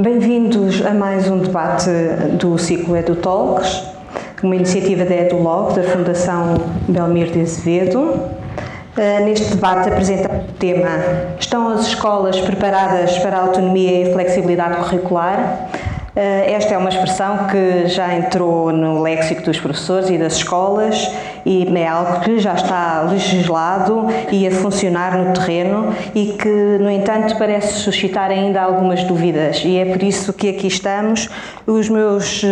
Bem-vindos a mais um debate do ciclo EduTalks, uma iniciativa da EduLog, da Fundação Belmiro de Azevedo. Neste debate apresenta o tema: estão as escolas preparadas para a autonomia e flexibilidade curricular? Esta é uma expressão que já entrou no léxico dos professores e das escolas e é algo que já está legislado e a funcionar no terreno e que, no entanto, parece suscitar ainda algumas dúvidas, e é por isso que aqui estamos. Os meus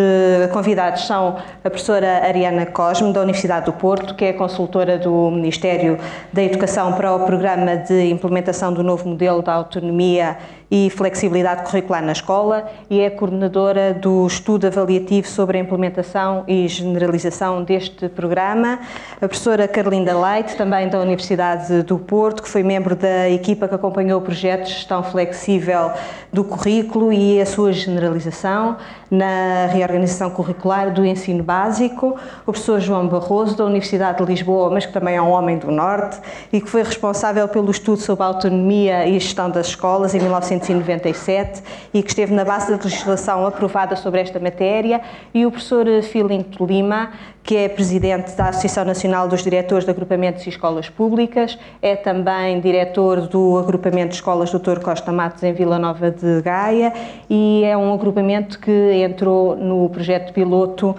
convidados são a professora Ariana Cosme, da Universidade do Porto, que é consultora do Ministério da Educação para o Programa de Implementação do Novo Modelo da Autonomia e Flexibilidade Curricular na Escola e é coordenadora do estudo avaliativo sobre a implementação e generalização deste programa. A professora Carlinda Leite, também da Universidade do Porto, que foi membro da equipa que acompanhou o projeto de gestão flexível do currículo e a sua generalização na reorganização curricular do ensino básico. O professor João Barroso, da Universidade de Lisboa, mas que também é um homem do Norte e que foi responsável pelo estudo sobre a autonomia e gestão das escolas em 1997 e que esteve na base da legislação aprovada sobre esta matéria, e o professor Filinto Lima, que é presidente da Associação Nacional dos Diretores de Agrupamentos e Escolas Públicas, é também diretor do agrupamento de escolas Dr. Costa Matos em Vila Nova de Gaia e é um agrupamento que entrou no projeto piloto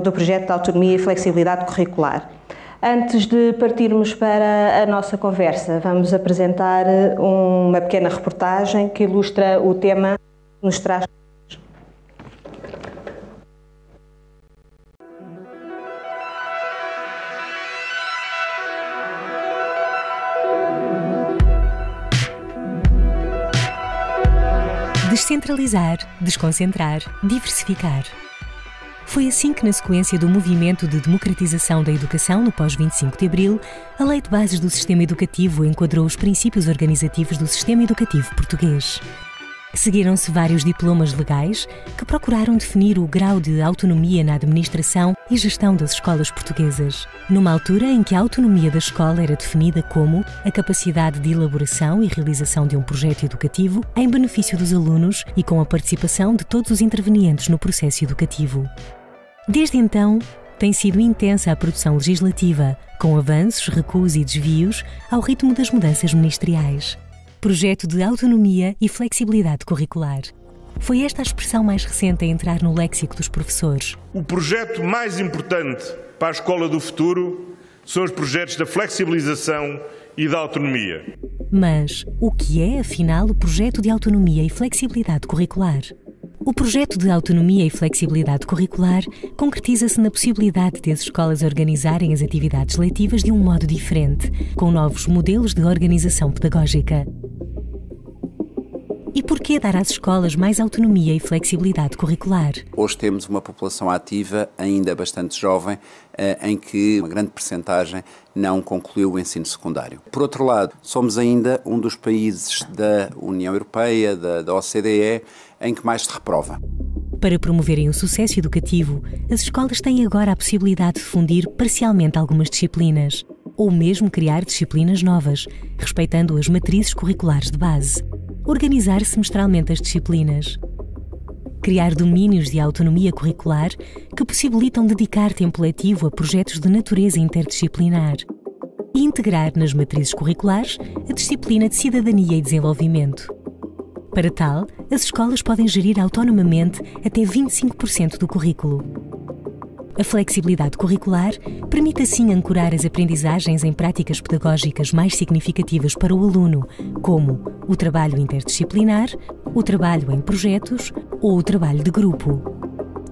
do projeto de autonomia e flexibilidade curricular. Antes de partirmos para a nossa conversa, vamos apresentar uma pequena reportagem que ilustra o tema que nos traz. Descentralizar, desconcentrar, diversificar. Foi assim que, na sequência do movimento de democratização da educação no pós-25 de Abril, a Lei de Bases do Sistema Educativo enquadrou os princípios organizativos do sistema educativo português. Seguiram-se vários diplomas legais que procuraram definir o grau de autonomia na administração e gestão das escolas portuguesas, numa altura em que a autonomia da escola era definida como a capacidade de elaboração e realização de um projeto educativo em benefício dos alunos e com a participação de todos os intervenientes no processo educativo. Desde então, tem sido intensa a produção legislativa, com avanços, recuos e desvios ao ritmo das mudanças ministeriais. Projeto de autonomia e flexibilidade curricular. Foi esta a expressão mais recente a entrar no léxico dos professores. O projeto mais importante para a escola do futuro são os projetos da flexibilização e da autonomia. Mas o que é, afinal, o projeto de autonomia e flexibilidade curricular? O projeto de autonomia e flexibilidade curricular concretiza-se na possibilidade de as escolas organizarem as atividades letivas de um modo diferente, com novos modelos de organização pedagógica. E porquê dar às escolas mais autonomia e flexibilidade curricular? Hoje temos uma população ativa ainda bastante jovem, em que uma grande percentagem não concluiu o ensino secundário. Por outro lado, somos ainda um dos países da União Europeia, da OCDE, em que mais se reprova. Para promoverem o sucesso educativo, as escolas têm agora a possibilidade de fundir parcialmente algumas disciplinas, ou mesmo criar disciplinas novas, respeitando as matrizes curriculares de base. Organizar semestralmente as disciplinas. Criar domínios de autonomia curricular que possibilitam dedicar tempo letivo a projetos de natureza interdisciplinar. E integrar nas matrizes curriculares a disciplina de cidadania e desenvolvimento. Para tal, as escolas podem gerir autonomamente até 25% do currículo. A flexibilidade curricular permite assim ancorar as aprendizagens em práticas pedagógicas mais significativas para o aluno, como o trabalho interdisciplinar, o trabalho em projetos ou o trabalho de grupo.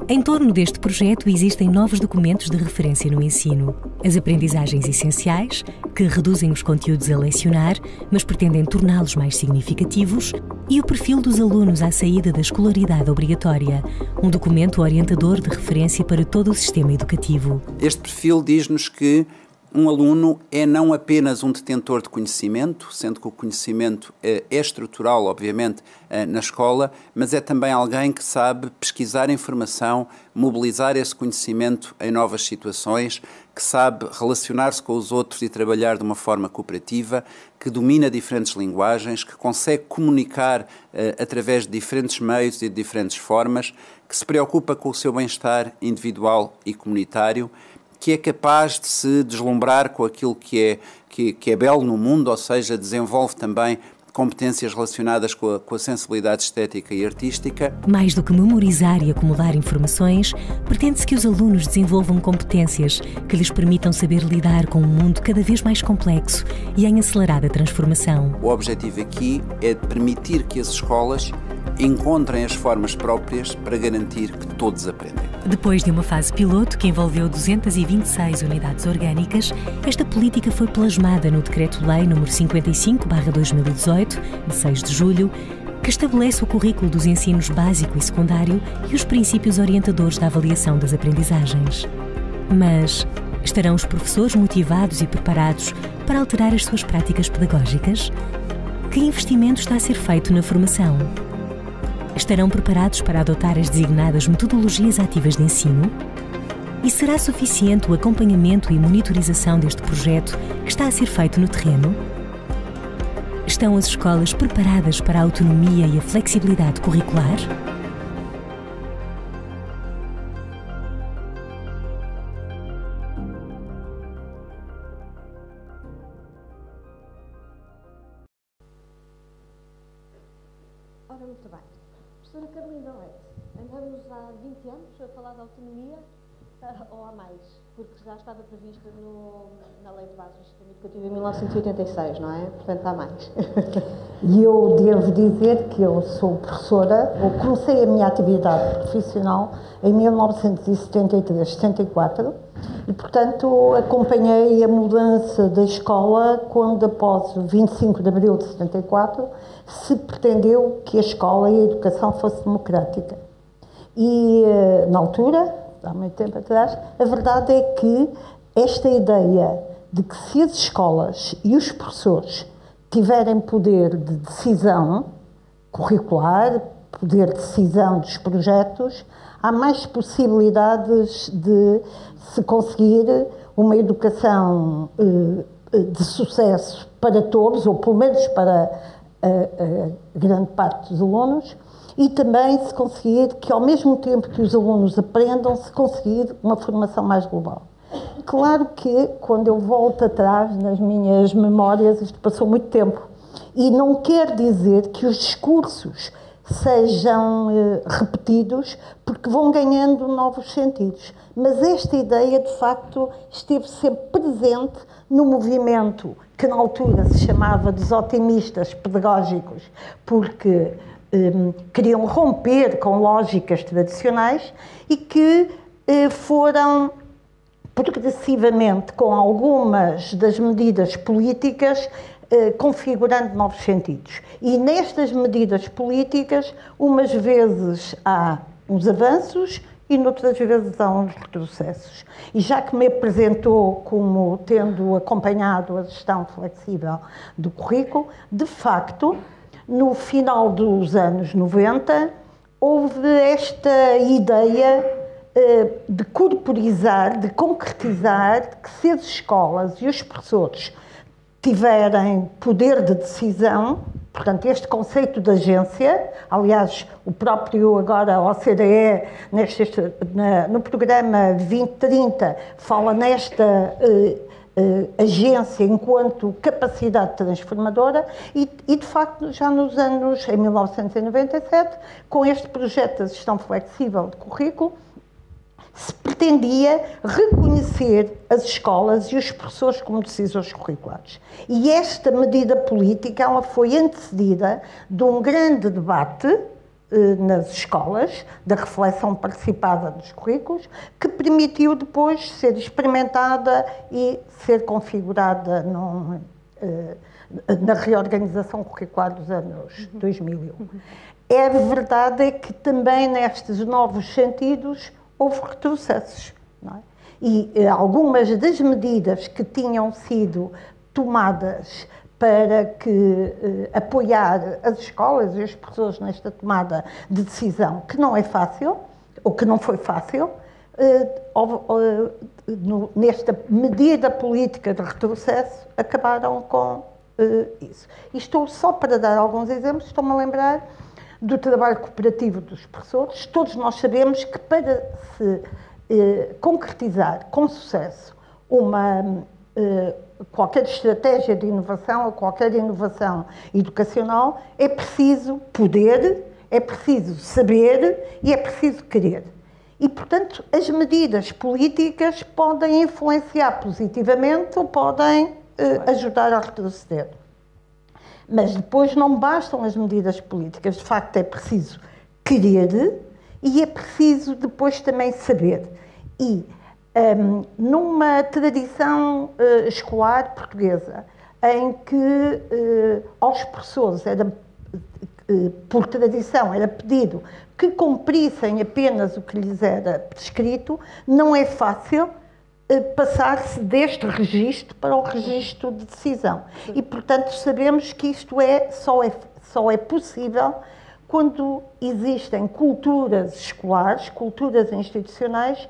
Em torno deste projeto existem novos documentos de referência no ensino. As aprendizagens essenciais, que reduzem os conteúdos a lecionar, mas pretendem torná-los mais significativos, e o perfil dos alunos à saída da escolaridade obrigatória, um documento orientador de referência para todo o sistema educativo. Este perfil diz-nos que Um aluno é não apenas um detentor de conhecimento, sendo que o conhecimento é estrutural, obviamente, na escola, mas é também alguém que sabe pesquisar informação, mobilizar esse conhecimento em novas situações, que sabe relacionar-se com os outros e trabalhar de uma forma cooperativa, que domina diferentes linguagens, que consegue comunicar através de diferentes meios e de diferentes formas, que se preocupa com o seu bem-estar individual e comunitário, que é capaz de se deslumbrar com aquilo que é belo no mundo, ou seja, desenvolve também competências relacionadas com a sensibilidade estética e artística. Mais do que memorizar e acumular informações, pretende-se que os alunos desenvolvam competências que lhes permitam saber lidar com um mundo cada vez mais complexo e em acelerada transformação. O objetivo aqui é permitir que as escolas encontrem as formas próprias para garantir que todos aprendem. Depois de uma fase piloto que envolveu 226 unidades orgânicas, esta política foi plasmada no Decreto-Lei nº 55/2018, de 6 de julho, que estabelece o currículo dos ensinos básico e secundário e os princípios orientadores da avaliação das aprendizagens. Mas estarão os professores motivados e preparados para alterar as suas práticas pedagógicas? Que investimento está a ser feito na formação? Estarão preparados para adotar as designadas metodologias ativas de ensino? E será suficiente o acompanhamento e monitorização deste projeto que está a ser feito no terreno? Estão as escolas preparadas para a autonomia e a flexibilidade curricular? Ora, muito bem. Professora Carolina Leite, andamos há 20 anos a falar de autonomia, ou há mais? Porque já estava prevista na Lei de Bases do Sistema Educativo em 1986, não é? Portanto, há mais. E eu devo dizer que eu sou professora, eu comecei a minha atividade profissional em 1973-74 e, portanto, acompanhei a mudança da escola quando, após o 25 de abril de 74, se pretendeu que a escola e a educação fosse democrática. E, na altura, há muito tempo atrás, a verdade é que esta ideia de que se as escolas e os professores tiverem poder de decisão curricular, poder de decisão dos projetos, há mais possibilidades de se conseguir uma educação de sucesso para todos, ou pelo menos para a grande parte dos alunos, e também se conseguir que, ao mesmo tempo que os alunos aprendam, se conseguir uma formação mais global. Claro que, quando eu volto atrás nas minhas memórias, isto passou muito tempo, e não quer dizer que os discursos sejam repetidos, porque vão ganhando novos sentidos. Mas esta ideia, de facto, esteve sempre presente no movimento que na altura se chamava dos otimistas pedagógicos, porque queriam romper com lógicas tradicionais e que foram progressivamente, com algumas das medidas políticas, configurando novos sentidos. E nestas medidas políticas, umas vezes há uns avanços e noutras vezes há uns retrocessos. E já que me apresentou como tendo acompanhado a gestão flexível do currículo, de facto, no final dos anos 90, houve esta ideia de corporizar, de concretizar, que se as escolas e os professores tiverem poder de decisão, portanto, este conceito de agência, aliás, o próprio agora OCDE, no programa 2030, fala nesta agência enquanto capacidade transformadora e, de facto, já nos anos, em 1997, com este projeto da gestão flexível de currículo, se pretendia reconhecer as escolas e os professores como decisores curriculares. E esta medida política, ela foi antecedida de um grande debate nas escolas, da reflexão participada dos currículos, que permitiu depois ser experimentada e ser configurada na reorganização curricular dos anos 2001. A verdade é que também nestes novos sentidos houve retrocessos, não é? E algumas das medidas que tinham sido tomadas para apoiar as escolas e as pessoas nesta tomada de decisão, que não é fácil, ou que não foi fácil, nesta medida política de retrocesso, acabaram com isso. E estou só para dar alguns exemplos, estou-me a lembrar do trabalho cooperativo dos professores. Todos nós sabemos que para se concretizar com sucesso qualquer estratégia de inovação ou qualquer inovação educacional, é preciso poder, é preciso saber e é preciso querer. E, portanto, as medidas políticas podem influenciar positivamente ou podem ajudar a retroceder. Mas depois não bastam as medidas políticas. De facto, é preciso querer e é preciso depois também saber. E numa tradição escolar portuguesa, em que aos professores por tradição era pedido que cumprissem apenas o que lhes era prescrito, não é fácil passar-se deste registro para o registro de decisão. E, portanto, sabemos que isto só é possível quando existem culturas escolares, culturas institucionais,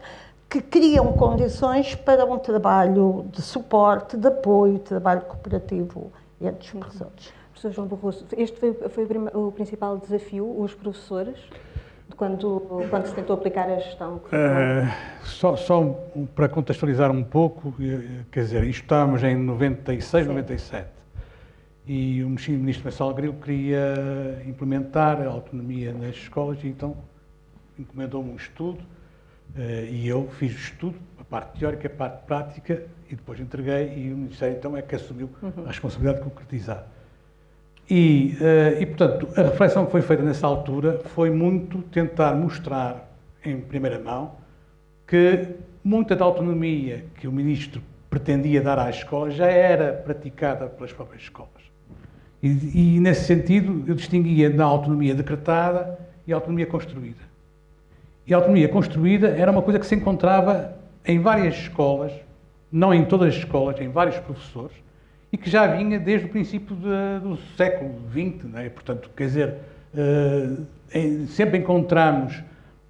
que criam condições para um trabalho de suporte, de apoio, trabalho cooperativo entre os professores. Professor João Barroso, este foi o principal desafio, os professores, quando se tentou aplicar a gestão? Só para contextualizar um pouco, quer dizer, isto estávamos em 96, sim, 97, e o Ministro Marcelo Grilo queria implementar a autonomia nas escolas e então encomendou-me um estudo e eu fiz o estudo, a parte teórica, a parte prática, e depois entreguei e o Ministério então é que assumiu a responsabilidade de concretizar. E, portanto, a reflexão que foi feita nessa altura foi muito tentar mostrar, em primeira mão, que muita da autonomia que o Ministro pretendia dar à escola já era praticada pelas próprias escolas. E nesse sentido, eu distinguia na autonomia decretada e a autonomia construída. E a autonomia construída era uma coisa que se encontrava em várias escolas, não em todas as escolas, em vários professores, e que já vinha desde o princípio do século XX, não é? Portanto, quer dizer, sempre encontramos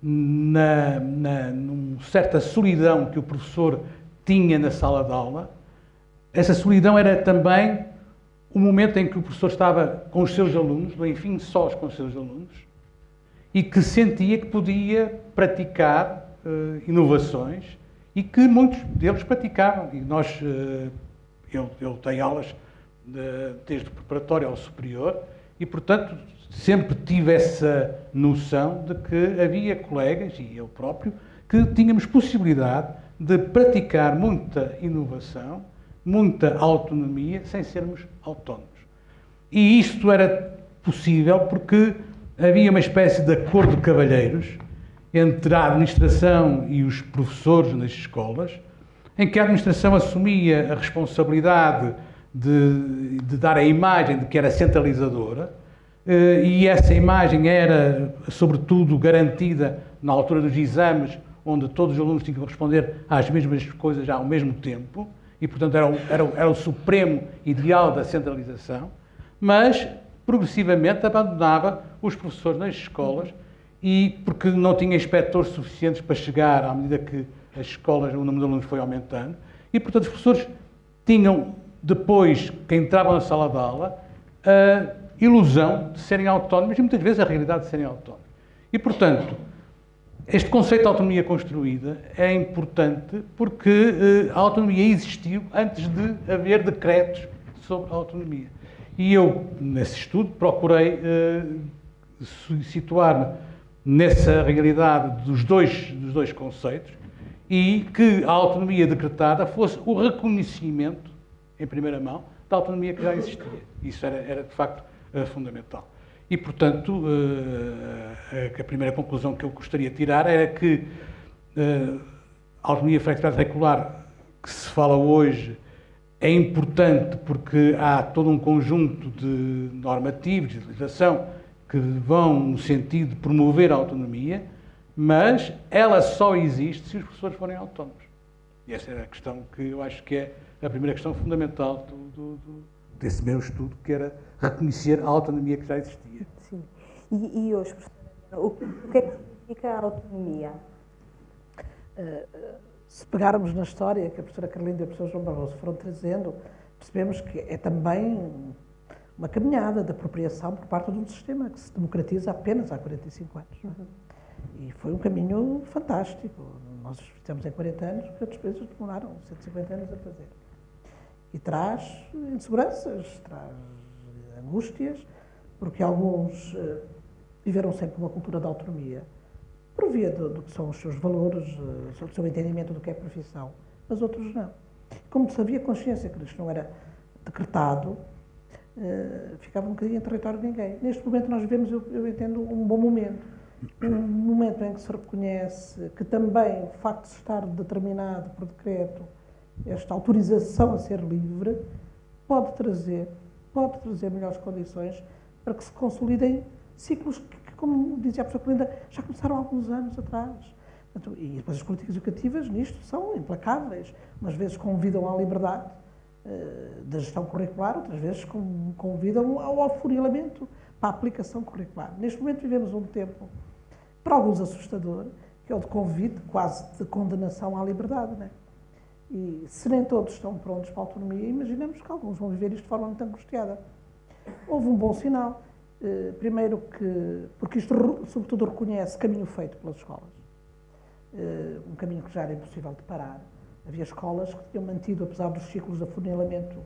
numa certa solidão que o professor tinha na sala de aula. Essa solidão era também o momento em que o professor estava com os seus alunos, do enfim sós com os seus alunos, e que sentia que podia praticar inovações e que muitos deles praticavam. E nós... Eu tenho aulas desde o preparatório ao superior e, portanto, sempre tive essa noção de que havia colegas, e eu próprio, que tínhamos possibilidade de praticar muita inovação, muita autonomia, sem sermos autónomos. E isto era possível porque havia uma espécie de acordo de cavalheiros entre a administração e os professores nas escolas, em que a administração assumia a responsabilidade de dar a imagem de que era centralizadora, e essa imagem era, sobretudo, garantida na altura dos exames, onde todos os alunos tinham que responder às mesmas coisas ao mesmo tempo, e, portanto, era o supremo ideal da centralização, mas, progressivamente, abandonava os professores nas escolas, e porque não tinha inspectores suficientes para chegar à medida que as escolas, o número de alunos foi aumentando, e, portanto, os professores tinham, depois que entravam na sala de aula, a ilusão de serem autónomos e, muitas vezes, a realidade de serem autónomos. E, portanto, este conceito de autonomia construída é importante porque a autonomia existiu antes de haver decretos sobre a autonomia. E eu, nesse estudo, procurei situar-me nessa realidade dos dois conceitos, e que a autonomia decretada fosse o reconhecimento, em primeira mão, da autonomia que já existia. Isso era de facto, fundamental. E, portanto, a primeira conclusão que eu gostaria de tirar era que a autonomia flexibilidade curricular que se fala hoje é importante porque há todo um conjunto de normativos, de legislação, que vão no sentido de promover a autonomia, mas ela só existe se os professores forem autónomos. E essa era a questão que eu acho que é a primeira questão fundamental desse meu estudo, que era reconhecer a autonomia que já existia. Sim. E hoje, o que é que significa a autonomia? Se pegarmos na história que a professora Carlinda e o professor João Barroso foram trazendo, percebemos que é também uma caminhada de apropriação por parte de um sistema que se democratiza apenas há 45 anos. Não é? E foi um caminho fantástico. Nós fizemos em 40 anos o que outros países demoraram 150 anos a fazer. E traz inseguranças, traz angústias, porque alguns viveram sempre uma cultura de autonomia, por via do que são os seus valores, do seu entendimento do que é profissão, mas outros não. Como se havia consciência que isto não era decretado, ficava um bocadinho em território de ninguém. Neste momento nós vivemos, eu entendo, um bom momento. Um momento em que se reconhece que também o facto de estar determinado por decreto, esta autorização a ser livre, pode trazer melhores condições para que se consolidem ciclos que, como dizia a professora Clinda, já começaram há alguns anos atrás. E depois as políticas educativas nisto são implacáveis. Umas vezes convidam à liberdade da gestão curricular, outras vezes convidam ao afunilamento para a aplicação curricular. Neste momento vivemos um tempo, para alguns assustador, que é o de convite, quase de condenação à liberdade. Não é? E se nem todos estão prontos para a autonomia, imaginemos que alguns vão viver isto de forma muito angustiada. Houve um bom sinal. Primeiro porque isto, sobretudo, reconhece caminho feito pelas escolas. Um caminho que já era impossível de parar. Havia escolas que tinham mantido, apesar dos ciclos de afunilamento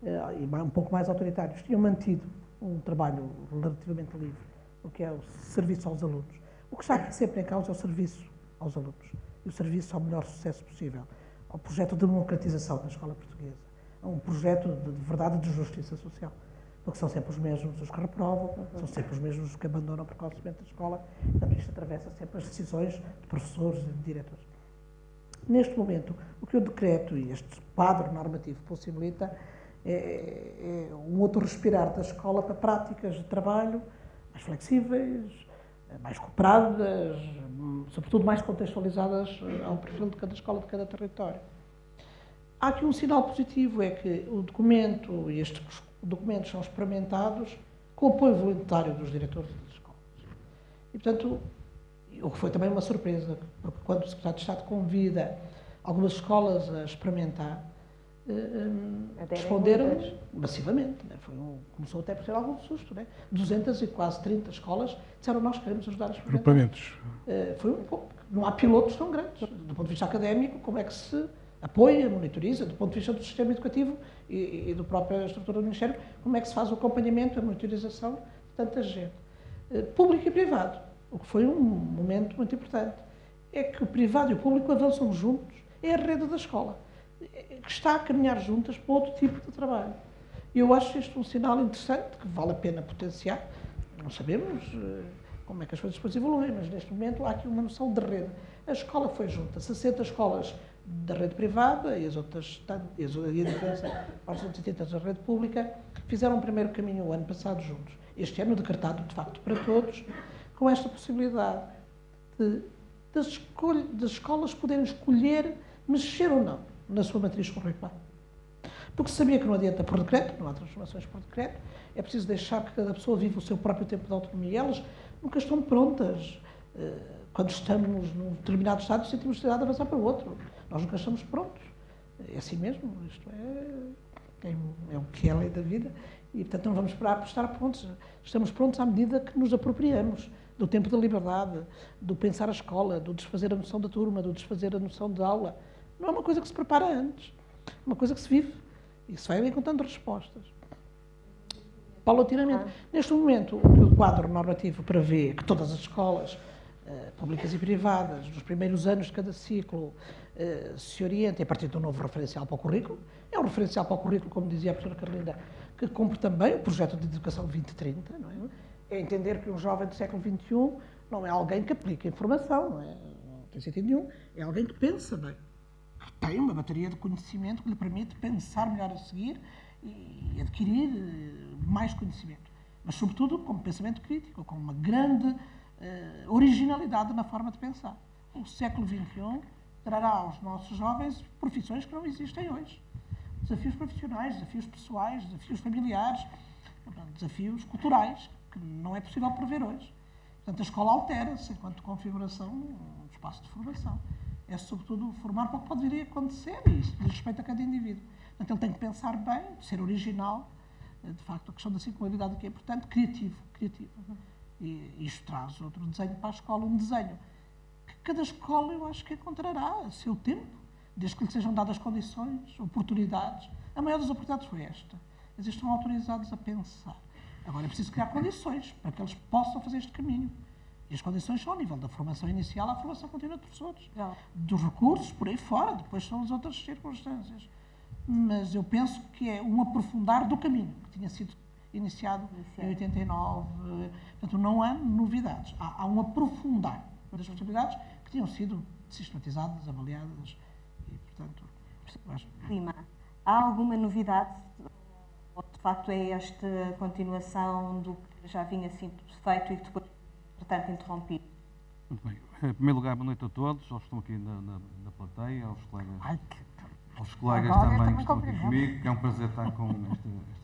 e um pouco mais autoritários, tinham mantido um trabalho relativamente livre, o que é o serviço aos alunos. O que está aqui sempre em causa é o serviço aos alunos e o serviço ao melhor sucesso possível, ao projeto de democratização da escola portuguesa, a um projeto de verdade de justiça social. Porque são sempre os mesmos os que reprovam, são sempre os mesmos os que abandonam precocemente a escola, portanto isto atravessa sempre as decisões de professores e de diretores. Neste momento, o que o decreto e este quadro normativo possibilita é um outro respirar da escola para práticas de trabalho mais flexíveis, mais cooperadas, sobretudo mais contextualizadas ao perfil de cada escola, de cada território. Há aqui um sinal positivo, é que o documento e estes documentos são experimentados com o apoio voluntário dos diretores das escolas. E, portanto, o que foi também uma surpresa, porque quando o Secretário de Estado convida algumas escolas a experimentar, responderam massivamente. Né? Começou até por ser algum susto. Né? 200 e quase 30 escolas disseram: nós queremos ajudar a experimentar. Agrupamentos. Foi um pouco. Não há pilotos tão grandes. Do ponto de vista académico, como é que se apoia, monitoriza, do ponto de vista do sistema educativo e da própria estrutura do Ministério, como é que se faz o acompanhamento, a monitorização de tanta gente. Público e privado, o que foi um momento muito importante, é que o privado e o público avançam juntos, é a rede da escola, que está a caminhar juntas para outro tipo de trabalho. E eu acho isto um sinal interessante, que vale a pena potenciar. Não sabemos como é que as coisas depois evoluem, mas neste momento há aqui uma noção de rede. A escola foi junta, 60 escolas da rede privada e as outras, e a diferença aos 280 da rede pública, fizeram o primeiro caminho o ano passado juntos. Este ano decretado, de facto, para todos, com esta possibilidade das escolas poderem escolher mexer ou não na sua matriz curricular. Porque sabia que não adianta por decreto, não há transformações por decreto, é preciso deixar que cada pessoa viva o seu próprio tempo de autonomia. E elas nunca estão prontas. Quando estamos num determinado estado, sentimos necessidade de avançar para o outro. Nós nunca estamos prontos. É assim mesmo. Isto é o que é a lei da vida. E, portanto, não vamos esperar por estar prontos. Estamos prontos à medida que nos apropriamos do tempo da liberdade, do pensar a escola, do desfazer a noção da turma, do desfazer a noção de aula. Não é uma coisa que se prepara antes. É uma coisa que se vive. E se vai encontrando respostas. Paulatinamente. Neste momento, o que o quadro normativo prevê é que todas as escolas públicas e privadas, nos primeiros anos de cada ciclo, se orientem a partir de um novo referencial para o currículo. É um referencial para o currículo, como dizia a professora Carlinda, que cumpre também o projeto de educação 2030, não é? É entender que um jovem do século XXI não é alguém que aplica informação, não tem sentido nenhum, é alguém que pensa, não é? Que tem uma bateria de conhecimento que lhe permite pensar melhor a seguir e adquirir mais conhecimento. Mas, sobretudo, com pensamento crítico, com uma grande originalidade na forma de pensar. O século XXI trará aos nossos jovens profissões que não existem hoje. Desafios profissionais, desafios pessoais, desafios familiares, desafios culturais, que não é possível prever hoje. Portanto, a escola altera-se enquanto configuração um espaço de formação. É, sobretudo, formar para o que pode vir a acontecer, e isso diz respeito a cada indivíduo. Portanto, ele tem que pensar bem, ser original, de facto, a questão da singularidade que é importante, criativo. E isto traz outro desenho para a escola, um desenho que cada escola, eu acho que encontrará a seu tempo, desde que lhe sejam dadas condições, oportunidades. A maior das oportunidades foi esta. Eles estão autorizados a pensar. Agora é preciso criar condições para que eles possam fazer este caminho. E as condições são ao nível da formação inicial à formação contínua de professores. Dos recursos, por aí fora, depois são as outras circunstâncias. Mas eu penso que é um aprofundar do caminho, que tinha sido iniciado em 89. Portanto, não há novidades. Há um aprofundar das responsabilidades que tinham sido sistematizadas, avaliadas e, portanto, acho... Lima, há alguma novidade? Ou, de facto, é esta continuação do que já vinha sido feito e que depois, portanto, interrompido? Muito bem. Em primeiro lugar, boa noite a todos, aos que estão aqui na plateia, aos colegas também que estão aqui comigo, que é um prazer estar com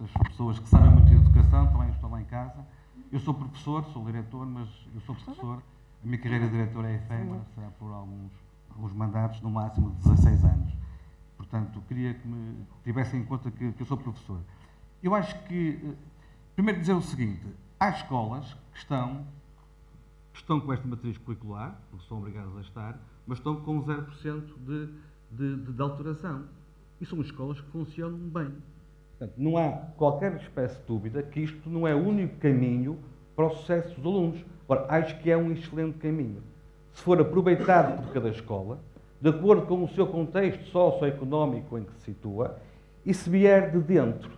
estas pessoas que sabem muito de educação, também estou lá em casa. Eu sou professor, sou diretor, mas eu sou professor. A minha carreira de diretor é efêmera, será por alguns mandatos, no máximo de 16 anos. Portanto, queria que me tivessem em conta que eu sou professor. Eu acho que, primeiro dizer o seguinte, há escolas que estão com esta matriz curricular, porque são obrigadas a estar, mas estão com 0% de alteração. E são escolas que funcionam bem. Portanto, não há qualquer espécie de dúvida que isto não é o único caminho para o sucesso dos alunos. Ora, acho que é um excelente caminho. Se for aproveitado por cada escola, de acordo com o seu contexto socioeconómico em que se situa, e se vier de dentro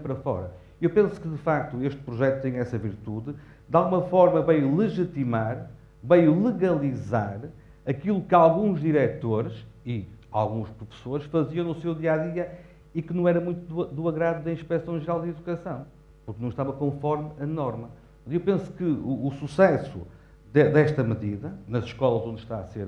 para fora. Eu penso que, de facto, este projeto tem essa virtude, de alguma forma veio legitimar, veio legalizar aquilo que alguns diretores e alguns professores faziam no seu dia-a-dia e que não era muito do agrado da Inspeção-Geral de Educação, porque não estava conforme a norma. Eu penso que o sucesso desta medida, nas escolas onde está a ser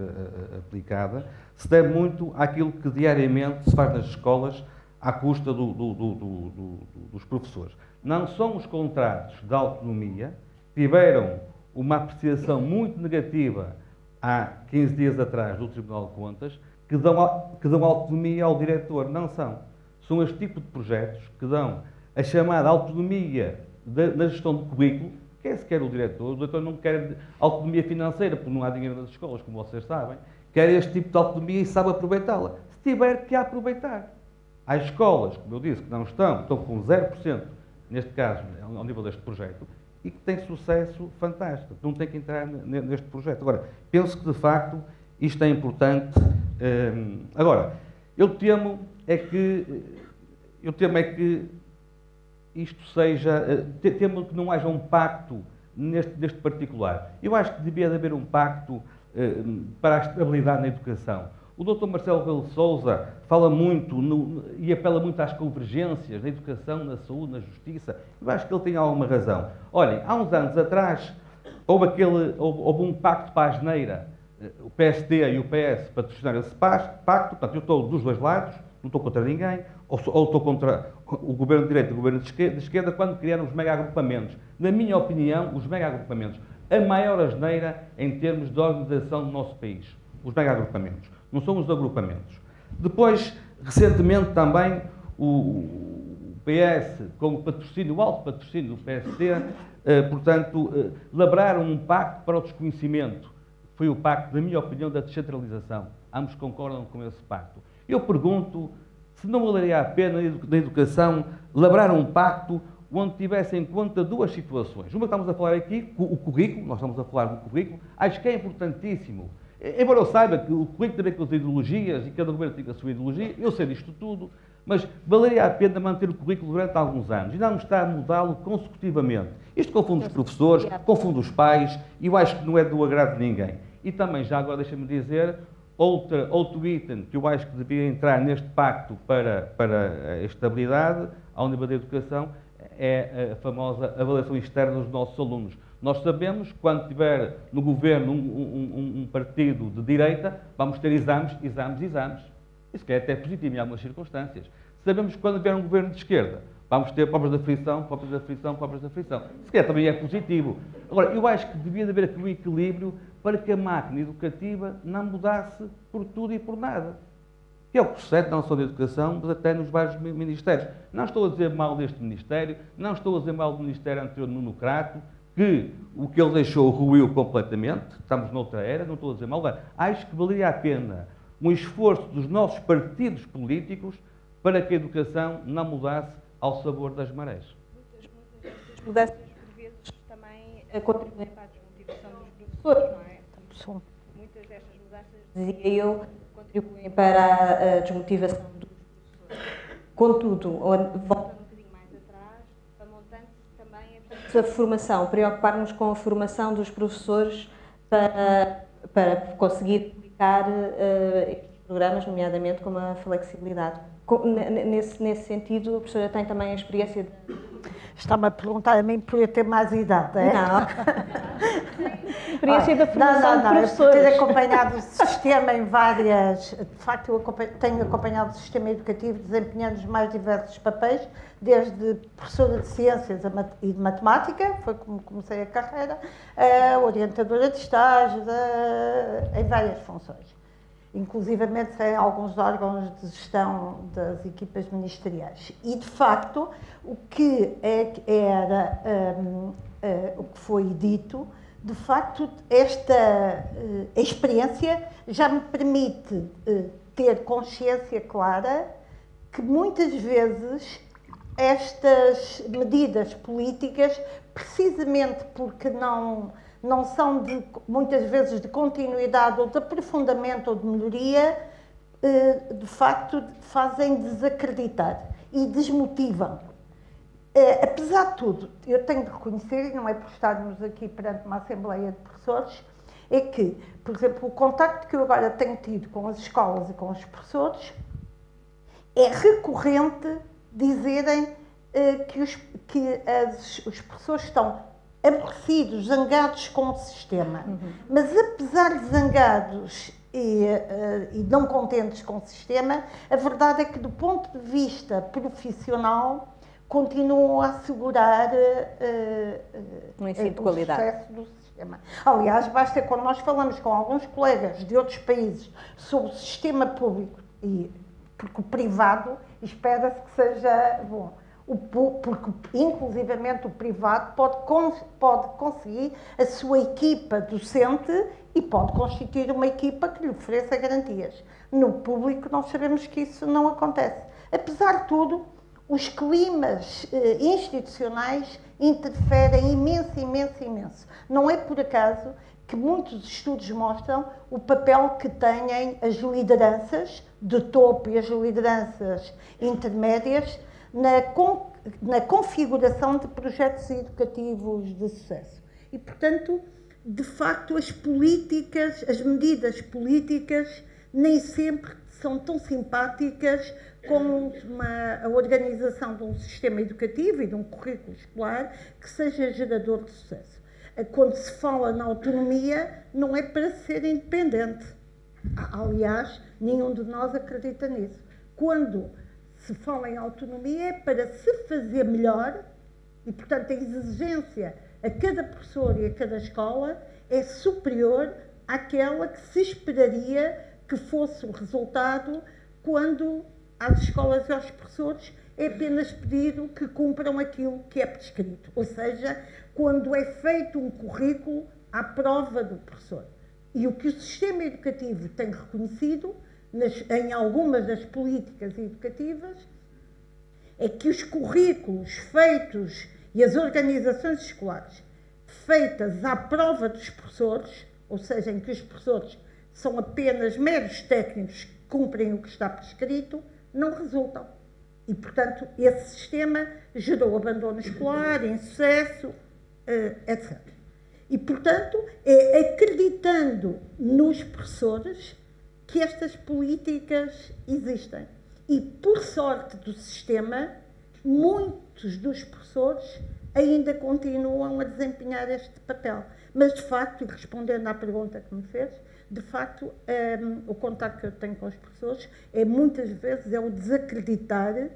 aplicada, se deve muito àquilo que diariamente se faz nas escolas à custa dos professores. Não são os contratos de autonomia, tiveram uma apreciação muito negativa há 15 dias atrás do Tribunal de Contas, que dão autonomia ao diretor. Não são. São este tipo de projetos que dão a chamada autonomia na gestão do currículo, que é sequer o diretor não quer autonomia financeira, porque não há dinheiro nas escolas, como vocês sabem, quer este tipo de autonomia e sabe aproveitá-la. Se tiver que aproveitar. Há escolas, como eu disse, que não estão com 0%, neste caso, ao nível deste projeto, e que têm sucesso fantástico. Não tem que entrar neste projeto. Agora, penso que, de facto, isto é importante. Agora, eu temo é que isto seja... Temo que não haja um pacto neste particular. Eu acho que devia haver um pacto para a estabilidade na educação. O Dr. Marcelo Rebelo de Sousa fala muito e apela muito às convergências na educação, na saúde, na justiça. Eu acho que ele tem alguma razão. Olhem, há uns anos atrás houve um pacto para a asneira. O PSD e o PS patrocinaram esse pacto. Portanto, eu estou dos dois lados, não estou contra ninguém, ou estou contra o governo de direita e o governo de esquerda quando criaram os mega-agrupamentos. Na minha opinião, os mega-agrupamentos, a maior asneira em termos de organização do nosso país. Os mega-agrupamentos. Não são os agrupamentos. Depois, recentemente também, o PS, com o alto patrocínio do PSD, labraram um pacto para o desconhecimento. Foi o pacto, na minha opinião, da descentralização. Ambos concordam com esse pacto. Eu pergunto se não valeria a pena, na educação, labrar um pacto onde tivesse em conta duas situações. Uma que estamos a falar aqui, o currículo, nós estamos a falar do currículo, acho que é importantíssimo. Embora eu saiba que o currículo tem a ver com as ideologias e cada governo tem a sua ideologia, eu sei disto tudo, mas valeria a pena manter o currículo durante alguns anos e não estar a mudá-lo consecutivamente. Isto confunde os professores, confunde os pais e eu acho que não é do agrado de ninguém. E também, já agora deixa-me dizer, outro item que eu acho que devia entrar neste pacto para a estabilidade ao nível da educação é a famosa avaliação externa dos nossos alunos. Nós sabemos que quando tiver no governo um partido de direita, vamos ter exames. Isso que é até positivo em algumas circunstâncias. Sabemos que quando tiver um governo de esquerda, vamos ter pobres da aflição. Isso que também é positivo. Agora, eu acho que devia haver aqui um equilíbrio para que a máquina educativa não mudasse por tudo e por nada. Que é o que sucede não só na educação, mas até nos vários ministérios. Não estou a dizer mal deste ministério, não estou a dizer mal do ministério anterior Nuno Crato, que o que ele deixou ruiu completamente, estamos noutra era, não estou a dizer mal. Acho que valeria a pena um esforço dos nossos partidos políticos para que a educação não mudasse ao sabor das marés. Muitas mudanças, por vezes, também contribuem para a desmotivação dos professores, não é? Muitas destas mudanças, dizia eu, contribuem para a desmotivação dos professores. Contudo, voltando um bocadinho mais atrás, a montante também é a formação, preocupar-nos com a formação dos professores para conseguir publicar estes programas, nomeadamente com a flexibilidade. Nesse sentido, a professora tem também a experiência de... Está-me a perguntar a mim por eu ter mais idade, é? Não. Experiência da formação de professores. Ter acompanhado o sistema em várias... De facto, eu tenho acompanhado o sistema educativo desempenhando os mais diversos papéis, desde professora de ciências e de matemática, foi como comecei a carreira, a orientadora de estágios, em várias funções. Inclusivamente em alguns órgãos de gestão das equipas ministeriais. E, de facto, o que o que foi dito, de facto, esta experiência já me permite ter consciência clara que, muitas vezes, estas medidas políticas, precisamente porque não são, muitas vezes, de continuidade ou de aprofundamento ou de melhoria, de facto, fazem desacreditar e desmotivam. Apesar de tudo, eu tenho de reconhecer, e não é por estarmos aqui perante uma Assembleia de Professores, é que, por exemplo, o contacto que eu agora tenho tido com as escolas e com os professores, é recorrente dizerem que os professores estão aborrecidos, zangados com o sistema. Mas, apesar de zangados e não contentes com o sistema, a verdade é que, do ponto de vista profissional, continuam a assegurar um ensino de qualidade. Sucesso do sistema. Aliás, basta quando nós falamos com alguns colegas de outros países sobre o sistema público, porque o privado espera-se que seja bom. Porque, inclusivamente, o privado pode conseguir a sua equipa docente e pode constituir uma equipa que lhe ofereça garantias. No público, nós sabemos que isso não acontece. Apesar de tudo, os climas institucionais interferem imenso. Não é por acaso que muitos estudos mostram o papel que têm as lideranças de topo e as lideranças intermédias na configuração de projetos educativos de sucesso. E, portanto, de facto, as medidas políticas nem sempre são tão simpáticas como a organização de um sistema educativo e de um currículo escolar que seja gerador de sucesso. Quando se fala na autonomia, não é para ser independente. Aliás, nenhum de nós acredita nisso. Quando se fala em autonomia, é para se fazer melhor e, portanto, a exigência a cada professor e a cada escola é superior àquela que se esperaria que fosse o resultado quando às escolas e aos professores é apenas pedido que cumpram aquilo que é prescrito. Ou seja, quando é feito um currículo à prova do professor. E o que o sistema educativo tem reconhecido em algumas das políticas educativas, é que os currículos feitos e as organizações escolares feitas à prova dos professores, ou seja, em que os professores são apenas meros técnicos que cumprem o que está prescrito, não resultam. E, portanto, esse sistema gerou abandono escolar, insucesso, etc. E, portanto, é acreditando nos professores que estas políticas existem. E, por sorte do sistema, muitos dos professores ainda continuam a desempenhar este papel. Mas, de facto, e respondendo à pergunta que me fez, de facto, o contacto que eu tenho com os professores muitas vezes o desacreditar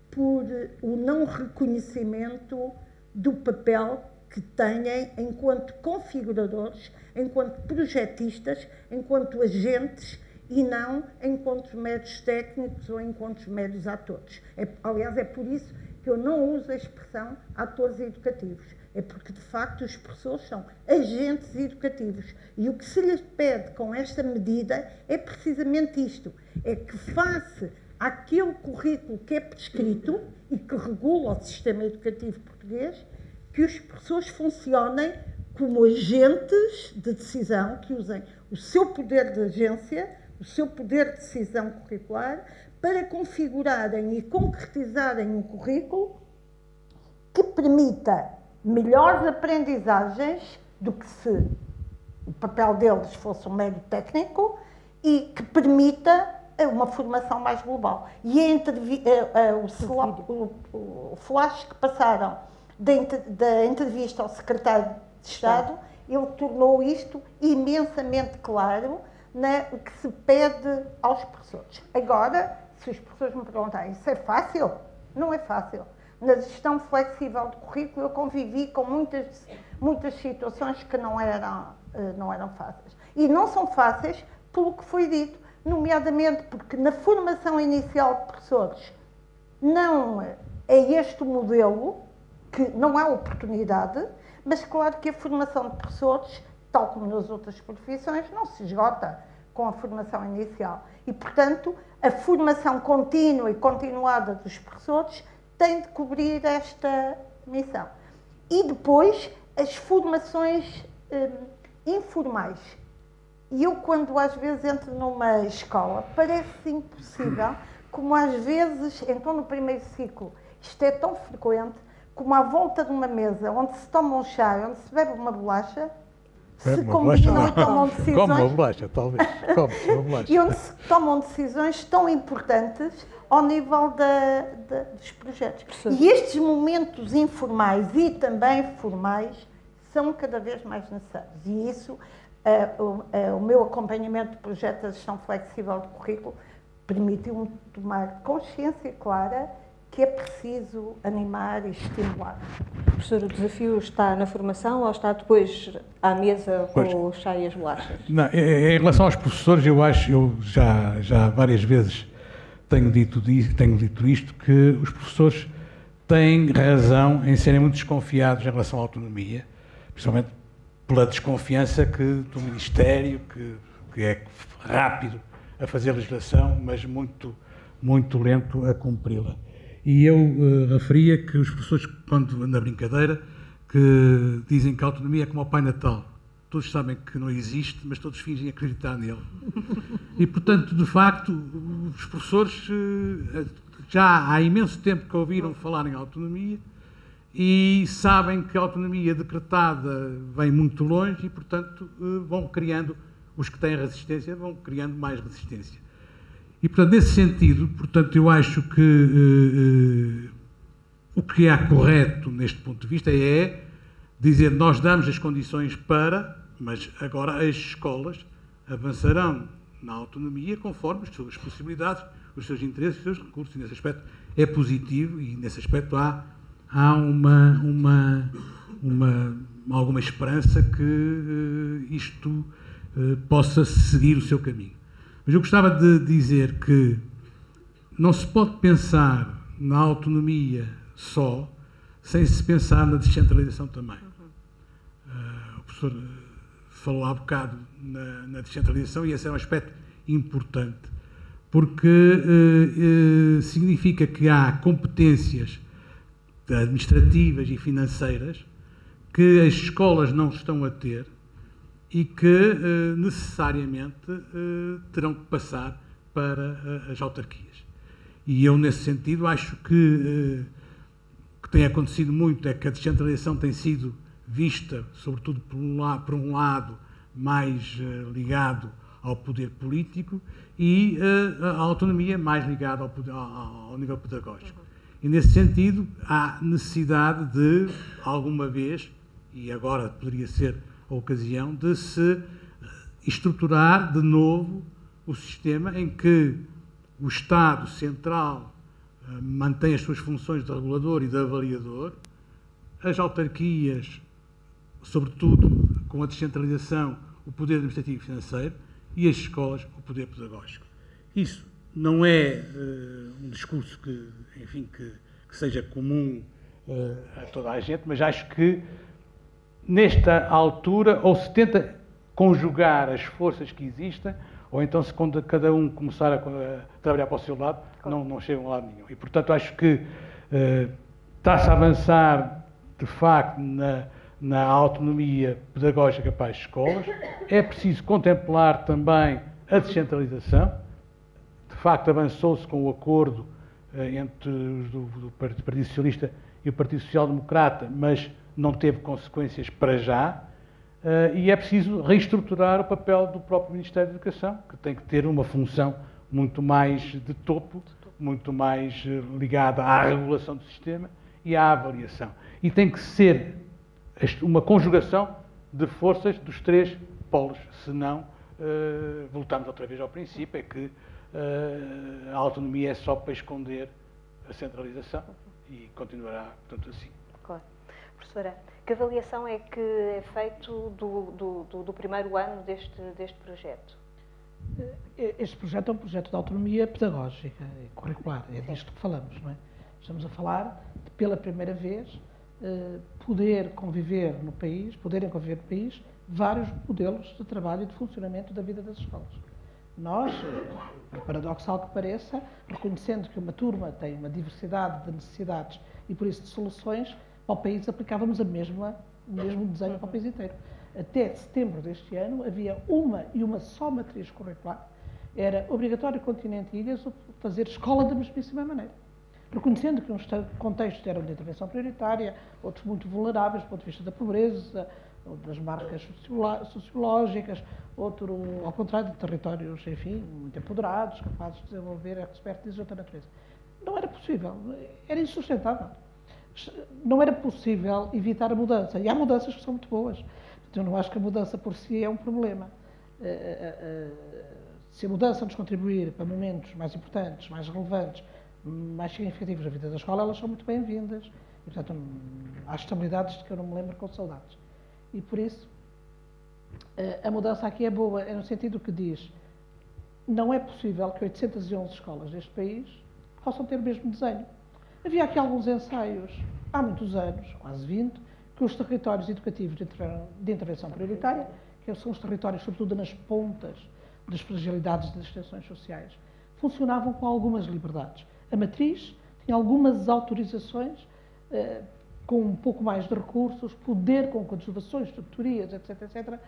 por o não reconhecimento do papel que têm enquanto configuradores, enquanto projetistas, enquanto agentes e não enquanto meros técnicos ou enquanto meros atores. Aliás, é por isso que eu não uso a expressão atores educativos. É porque, de facto, os professores são agentes educativos. E o que se lhes pede com esta medida é precisamente isto. É que, face àquele currículo que é prescrito e que regula o sistema educativo português, que os professores funcionem como agentes de decisão, que usem o seu poder de agência, o seu poder de decisão curricular, para configurarem e concretizarem um currículo que permita melhores aprendizagens do que se o papel deles fosse um mero técnico e que permita uma formação mais global. E o flash que passaram da entrevista ao secretário de Estado, ele tornou isto imensamente claro o que se pede aos professores. Agora, se os professores me perguntarem, isso é fácil? Não é fácil. Na gestão flexível de currículo, eu convivi com muitas situações que não eram fáceis. E não são fáceis pelo que foi dito, nomeadamente porque na formação inicial de professores não é este o modelo, que não há oportunidade, mas claro que a formação de professores, tal como nas outras profissões, não se esgota com a formação inicial. E, portanto, a formação contínua e continuada dos professores tem de cobrir esta missão. E depois, as formações informais. E eu, quando às vezes entro numa escola, parece impossível, como às vezes, então no primeiro ciclo, isto é tão frequente, como à volta de uma mesa, onde se toma um chá, onde se bebe uma bolacha, se combinam e tomam decisões... Como uma bolacha, talvez. Come-se uma bolacha. E onde se tomam decisões tão importantes ao nível dos projetos. E estes momentos informais e também formais são cada vez mais necessários. E isso, o meu acompanhamento de projetos de gestão flexível de currículo permitiu-me tomar consciência clara que é preciso animar e estimular. Professor, o desafio está na formação ou está depois à mesa com o chá e as bolachas? Não, em relação aos professores, eu já várias vezes tenho dito isto, que os professores têm razão em serem muito desconfiados em relação à autonomia, principalmente pela desconfiança do Ministério, que é rápido a fazer legislação, mas muito, muito lento a cumpri-la. E eu referia que os professores, quando na brincadeira, que dizem que a autonomia é como o Pai Natal. Todos sabem que não existe, mas todos fingem acreditar nele. E, portanto, de facto, os professores já há imenso tempo que ouviram falar em autonomia e sabem que a autonomia decretada vem muito longe e, portanto, vão criando, os que têm resistência, vão criando mais resistência. E, portanto, nesse sentido, eu acho que o que há correto neste ponto de vista é dizer nós damos as condições para, mas agora as escolas avançarão na autonomia conforme as suas possibilidades, os seus interesses, os seus recursos. E nesse aspecto é positivo e nesse aspecto há alguma esperança que isto possa seguir o seu caminho. Mas eu gostava de dizer que não se pode pensar na autonomia só, sem se pensar na descentralização também. O professor falou há bocado na descentralização e esse é um aspecto importante, porque significa que há competências administrativas e financeiras que as escolas não estão a ter e que necessariamente terão que passar para as autarquias. E eu, nesse sentido, acho que o que tem acontecido muito é que a descentralização tem sido vista, sobretudo por um lado mais ligado ao poder político e a autonomia mais ligada ao nível pedagógico. E, nesse sentido, há necessidade de, alguma vez, e agora poderia ser a ocasião, de se estruturar de novo o sistema em que o Estado Central mantém as suas funções de regulador e de avaliador, as autarquias, sobretudo com a descentralização, o poder administrativo e financeiro, e as escolas, o poder pedagógico. Isso não é um discurso que seja comum a toda a gente, mas acho que, nesta altura, ou se tenta conjugar as forças que existem, ou então se quando cada um começar a trabalhar para o seu lado, não chegam a lado nenhum. E, portanto, acho que está-se a avançar, de facto, na autonomia pedagógica para as escolas. É preciso contemplar também a descentralização. De facto, avançou-se com o acordo entre o Partido Socialista e o Partido Social Democrata, mas não teve consequências para já. E é preciso reestruturar o papel do próprio Ministério da Educação, que tem que ter uma função muito mais de topo, muito mais ligada à regulação do sistema e à avaliação. E tem que ser uma conjugação de forças dos três polos, senão voltamos outra vez ao princípio, é que a autonomia é só para esconder a centralização e continuará, portanto, assim. Claro. Professora, que avaliação é que é feito do primeiro ano deste projeto? Este projeto é um projeto de autonomia pedagógica e curricular, é disto que falamos, não é? Estamos a falar de, pela primeira vez, poderem conviver no país, vários modelos de trabalho e de funcionamento da vida das escolas. Nós, paradoxal que pareça, reconhecendo que uma turma tem uma diversidade de necessidades e, por isso, de soluções, para o país aplicávamos o mesmo desenho para o país inteiro. Até setembro deste ano havia uma só matriz curricular. Era obrigatório continente e ilhas fazer escola da mesmíssima maneira. Reconhecendo que uns contextos eram de intervenção prioritária, outros muito vulneráveis do ponto de vista da pobreza, ou das marcas sociológicas, outro, ao contrário, de territórios, enfim, muito empoderados, capazes de desenvolver expertise de outra natureza. Não era possível, era insustentável. Não era possível evitar a mudança. E há mudanças que são muito boas. Eu não acho que a mudança por si é um problema. Se a mudança nos contribuir para momentos mais importantes, mais relevantes, mais significativos da vida da escola, elas são muito bem-vindas. E, portanto, há estabilidades de que eu não me lembro com saudades. E, por isso, a mudança aqui é boa, é no sentido que diz não é possível que 811 escolas deste país possam ter o mesmo desenho. Havia aqui alguns ensaios, há muitos anos, quase 20, que os territórios educativos de intervenção prioritária, que são os territórios, sobretudo nas pontas das fragilidades das extensões sociais, funcionavam com algumas liberdades. A matriz tinha algumas autorizações, com um pouco mais de recursos, poder com coadjuvações, tutorias, etc.,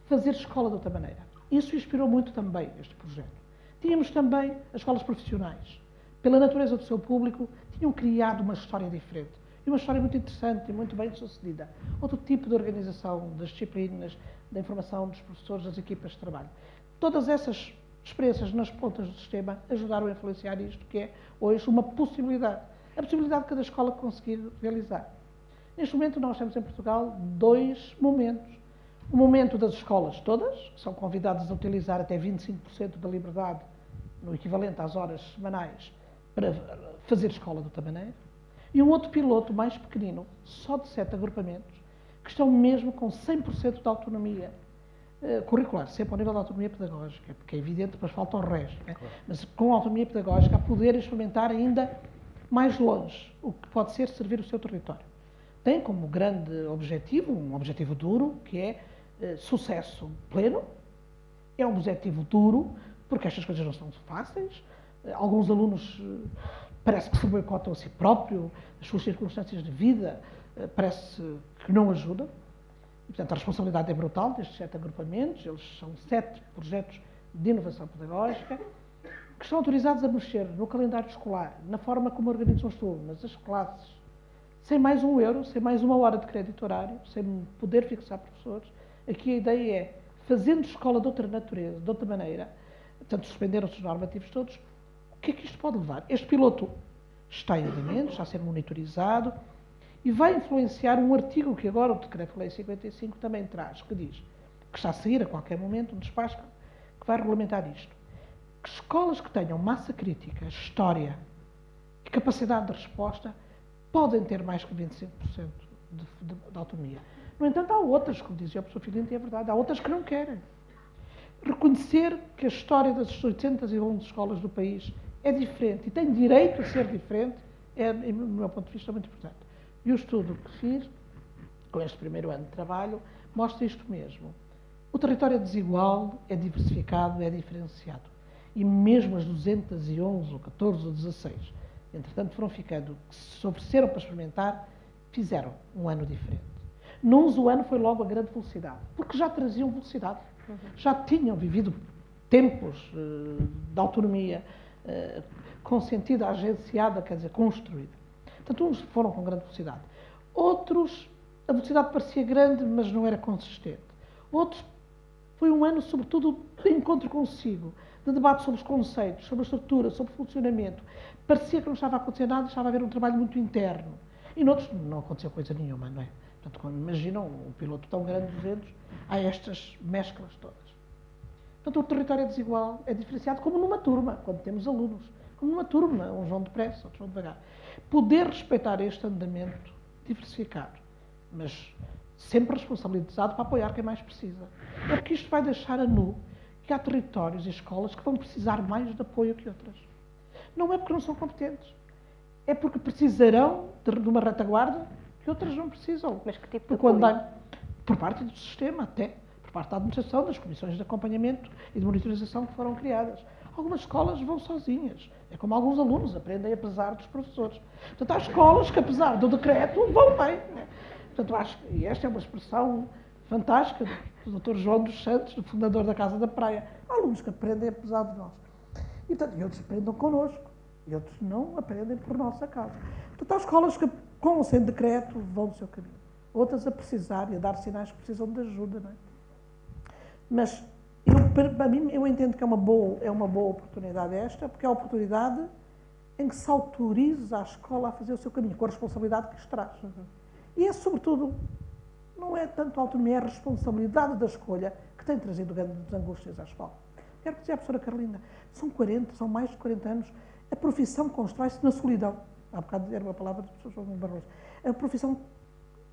fazer escola de outra maneira. Isso inspirou muito também este projeto. Tínhamos também as escolas profissionais. Pela natureza do seu público, tinham criado uma história diferente. E uma história muito interessante e muito bem sucedida. Outro tipo de organização das disciplinas, da informação dos professores, das equipas de trabalho. Todas essas experiências nas pontas do sistema ajudaram a influenciar isto, que é hoje uma possibilidade. A possibilidade de cada escola conseguir realizar. Neste momento nós temos em Portugal dois momentos. O momento das escolas todas, que são convidadas a utilizar até 25% da liberdade, no equivalente às horas semanais, para fazer escola de outra maneira. E um outro piloto mais pequenino, só de 7 agrupamentos, que estão mesmo com 100% de autonomia curricular, sempre ao nível da autonomia pedagógica, porque é evidente, depois falta o resto, né? Claro. Mas com autonomia pedagógica, a poder experimentar ainda mais longe o que pode ser servir o seu território. Tem como grande objetivo, um objetivo duro, que é sucesso pleno. É um objetivo duro, porque estas coisas não são fáceis. Alguns alunos parece que se boicotam a si próprio, as suas circunstâncias de vida parece que não ajudam. E, portanto, a responsabilidade é brutal destes 7 agrupamentos. Eles são 7 projetos de inovação pedagógica que estão autorizados a mexer no calendário escolar, na forma como organizam as turmas, as classes, sem mais €1, sem mais uma hora de crédito horário, sem poder fixar professores. Aqui a ideia é, fazendo escola de outra natureza, de outra maneira, portanto, suspenderam-se os normativos todos, o que é que isto pode levar? Este piloto está em andamento, está a ser monitorizado e vai influenciar um artigo que agora o Decreto-Lei 55 também traz, que diz que está a sair a qualquer momento um despacho que vai regulamentar isto. Que escolas que tenham massa crítica, história e capacidade de resposta podem ter mais que 25% de autonomia. No entanto, há outras, como dizia o professor Filinto, e é verdade, há outras que não querem. Reconhecer que a história das 811 escolas do país é diferente e tem direito a ser diferente é, no meu ponto de vista, muito importante. E o estudo que fiz, com este primeiro ano de trabalho, mostra isto mesmo. O território é desigual, é diversificado, é diferenciado. E mesmo as 211, ou 14, ou 16, entretanto foram ficando, que se ofereceram para experimentar, fizeram um ano diferente. Nuns o ano foi logo a grande velocidade, porque já traziam velocidade. Já tinham vivido tempos de autonomia consentida, agenciada, quer dizer, construída. Portanto, uns foram com grande velocidade. Outros, a velocidade parecia grande, mas não era consistente. Outros, foi um ano, sobretudo, de encontro consigo, de debate sobre os conceitos, sobre a estrutura, sobre o funcionamento. Parecia que não estava a acontecer nada, estava a haver um trabalho muito interno. E noutros não aconteceu coisa nenhuma, não é? Portanto, como imaginam, um piloto tão grande de 200, há estas mesclas todas. Portanto, o território é desigual, é diferenciado, como numa turma, quando temos alunos. Como numa turma, uns vão depressa, outros vão devagar. Poder respeitar este andamento diversificado, mas sempre responsabilizado para apoiar quem mais precisa. É porque isto vai deixar a nu que há territórios e escolas que vão precisar mais de apoio que outras. Não é porque não são competentes, é porque precisarão de uma retaguarda que outras não precisam. Mas que tipo de apoio? Por parte do sistema, até por parte da administração, das comissões de acompanhamento e de monitorização que foram criadas. Algumas escolas vão sozinhas. É como alguns alunos aprendem apesar dos professores. Portanto, há escolas que, apesar do decreto, vão bem. Né? Portanto, acho que, e esta é uma expressão fantástica do Dr. João dos Santos, do fundador da Casa da Praia. Há alunos que aprendem apesar de nós. E outros aprendem connosco. E outros não aprendem por nossa causa. Portanto, há escolas que, com ou sem decreto, vão do seu caminho. Outras a precisar e a dar sinais que precisam de ajuda. Não é? Mas, para mim, eu entendo que é uma boa oportunidade esta, porque é a oportunidade em que se autoriza a escola a fazer o seu caminho, com a responsabilidade que isto traz. E é, sobretudo, não é tanto a autonomia, é a responsabilidade da escolha que tem trazido grandes angústias à escola. Quero dizer à professora Carolina, são mais de 40 anos, a profissão constrói-se na solidão. Há bocado era uma palavra do professor João Barroso. A profissão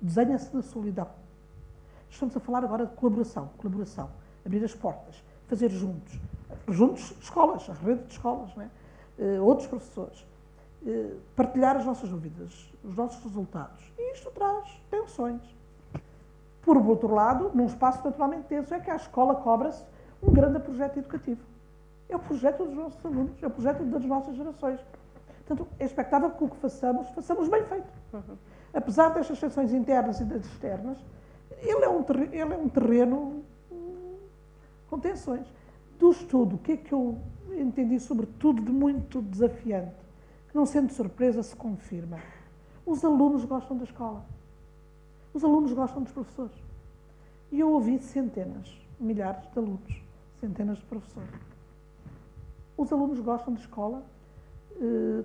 desenha-se na solidão. Estamos a falar agora de colaboração, abrir as portas, fazer juntos escolas, a rede de escolas, não é? Outros professores, partilhar as nossas dúvidas, os nossos resultados. E isto traz tensões. Por outro lado, num espaço naturalmente tenso, é que a escola cobra-se um grande projeto educativo. É o projeto dos nossos alunos, é o projeto das nossas gerações. Portanto, é expectável que o que façamos bem feito. Apesar destas tensões internas e das externas, ele é um terreno com tensões. Do estudo, o que é que eu entendi, sobretudo, de muito desafiante, que não sendo surpresa se confirma? Os alunos gostam da escola. Os alunos gostam dos professores. E eu ouvi centenas, milhares de alunos, centenas de professores. Os alunos gostam de escola,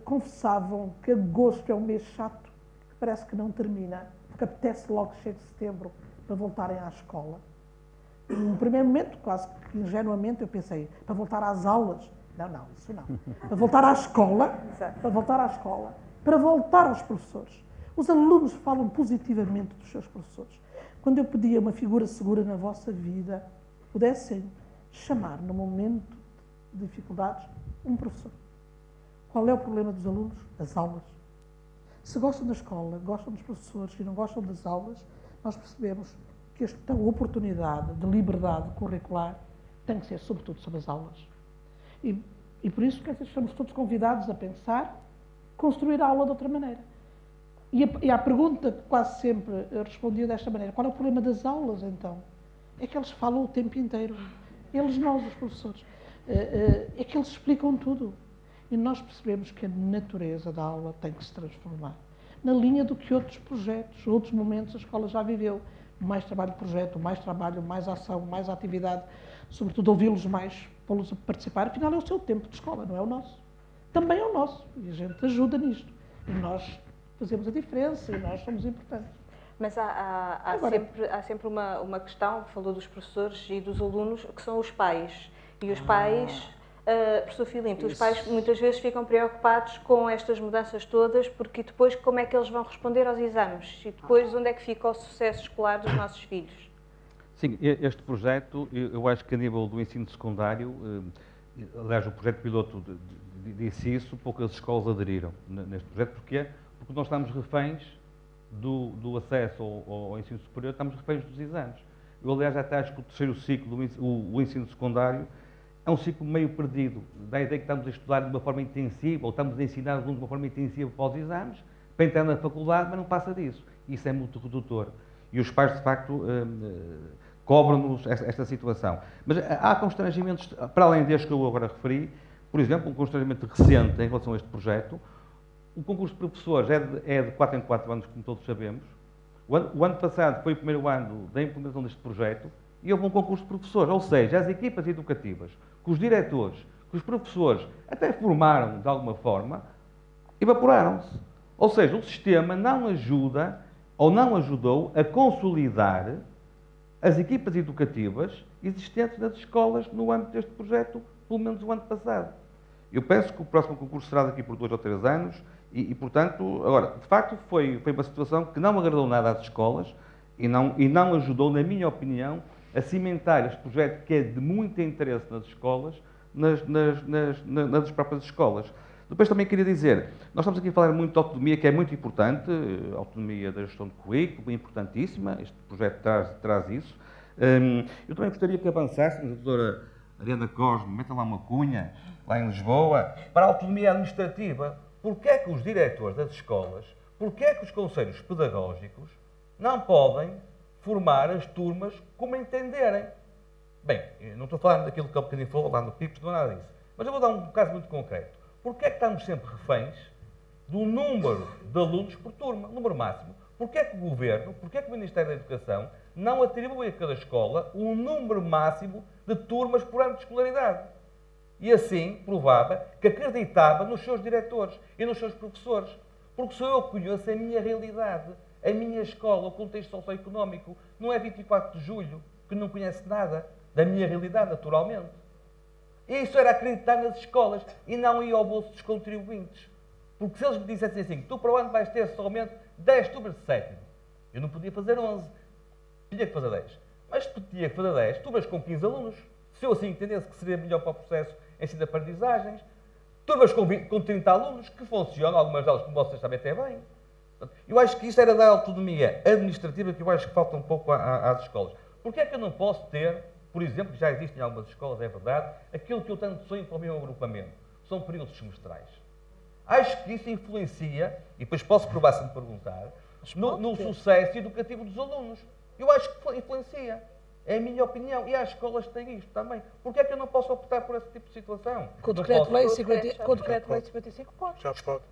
confessavam que agosto é um mês chato, que parece que não termina, porque apetece logo que chegue setembro para voltarem à escola. No primeiro momento, quase que ingenuamente, eu pensei, para voltar às aulas. Não, isso não. Para voltar à escola, para voltar aos professores. Os alunos falam positivamente dos seus professores. Quando eu pedia uma figura segura na vossa vida, pudessem chamar, no momento de dificuldades, um professor. Qual é o problema dos alunos? As aulas. Se gostam da escola, gostam dos professores e não gostam das aulas, nós percebemos que esta oportunidade de liberdade curricular tem que ser, sobretudo, sobre as aulas. E por isso que estamos todos convidados a pensar, construir a aula de outra maneira. E à pergunta que quase sempre respondia desta maneira, qual é o problema das aulas, então? É que eles falam o tempo inteiro. Nós, os professores. É que eles explicam tudo. E nós percebemos que a natureza da aula tem que se transformar. Na linha do que outros projetos, outros momentos a escola já viveu. Mais trabalho de projeto, mais trabalho, mais ação, mais atividade, sobretudo ouvi-los mais, pô-los a participar. Afinal, é o seu tempo de escola, não é o nosso. Também é o nosso, e a gente ajuda nisto. E nós fazemos a diferença e nós somos importantes. Mas há sempre uma questão, falou dos professores e dos alunos, que são os pais. E os pais, professor Filipe, os pais muitas vezes ficam preocupados com estas mudanças todas, porque depois como é que eles vão responder aos exames? E depois onde é que fica o sucesso escolar dos nossos filhos? Sim, este projeto, eu acho que a nível do ensino secundário, aliás, o projeto piloto disse isso, poucas escolas aderiram neste projeto. Porquê? Porque nós estamos reféns do acesso ao ensino superior, estamos reféns dos exames. Eu, aliás, até acho que o terceiro ciclo, o ensino secundário, é um ciclo meio perdido, da ideia que estamos a estudar de uma forma intensiva, ou estamos a ensinar de uma forma intensiva para os exames, para entrar na faculdade, mas não passa disso. Isso é muito redutor. E os pais, de facto, cobram-nos esta situação. Mas há constrangimentos, para além deste que eu agora referi, por exemplo, um constrangimento recente em relação a este projeto. O concurso de professores é de 4 em 4 anos, como todos sabemos. O ano passado foi o primeiro ano da implementação deste projeto e houve um concurso de professores, ou seja, as equipas educativas, que os diretores, que os professores até formaram de alguma forma, evaporaram-se. Ou seja, o sistema não ajuda ou não ajudou a consolidar as equipas educativas existentes nas escolas no âmbito deste projeto, pelo menos o ano passado. Eu penso que o próximo concurso será daqui por 2 ou 3 anos e portanto, agora, de facto, foi uma situação que não agradou nada às escolas e não ajudou, na minha opinião, a cimentar este projeto que é de muito interesse nas escolas, nas próprias escolas. Depois também queria dizer, nós estamos aqui a falar muito de autonomia, que é muito importante, a autonomia da gestão de currículo, é importantíssima, este projeto traz isso. Eu também gostaria que avançássemos, a doutora Ariana Cosme, meta lá uma cunha, lá em Lisboa, para a autonomia administrativa. Porquê é que os diretores das escolas, porquê é que os conselhos pedagógicos não podem formar as turmas como entenderem? Bem, eu não estou a falar daquilo que o bocadinho falou lá no PIPS, não é nada disso. Mas eu vou dar um caso muito concreto. Porquê é que estamos sempre reféns do número de alunos por turma, número máximo? Porquê é que o Governo, porquê é que o Ministério da Educação não atribui a cada escola um número máximo de turmas por ano de escolaridade? E assim provava que acreditava nos seus diretores e nos seus professores. Porque sou eu que conheço a minha realidade, a minha escola, o contexto socioeconómico. Não é 24 de julho, que não conhece nada da minha realidade, naturalmente. E isso era acreditar nas escolas e não ir ao bolso dos contribuintes. Porque se eles me dissessem assim, tu para o ano vais ter somente 10 turmas de sétimo, eu não podia fazer 11, tinha que fazer 10. Mas tinha que fazer 10 turmas com 15 alunos. Se eu assim entendesse que seria melhor para o processo ensino-aprendizagens, turmas com 30 alunos, que funcionam, algumas delas, como vocês sabem, até bem. Eu acho que isto era da autonomia administrativa que eu acho que falta um pouco às escolas. Porquê é que eu não posso ter, por exemplo, que já existem algumas escolas, é verdade, aquilo que eu tanto sonho para o meu agrupamento, são períodos semestrais. Acho que isso influencia, e depois posso provar se me perguntar, no sucesso educativo dos alunos. Eu acho que influencia. É a minha opinião. E as escolas têm isto também. Porquê é que eu não posso optar por esse tipo de situação? Com o Decreto-Lei 55 pode. Já pode.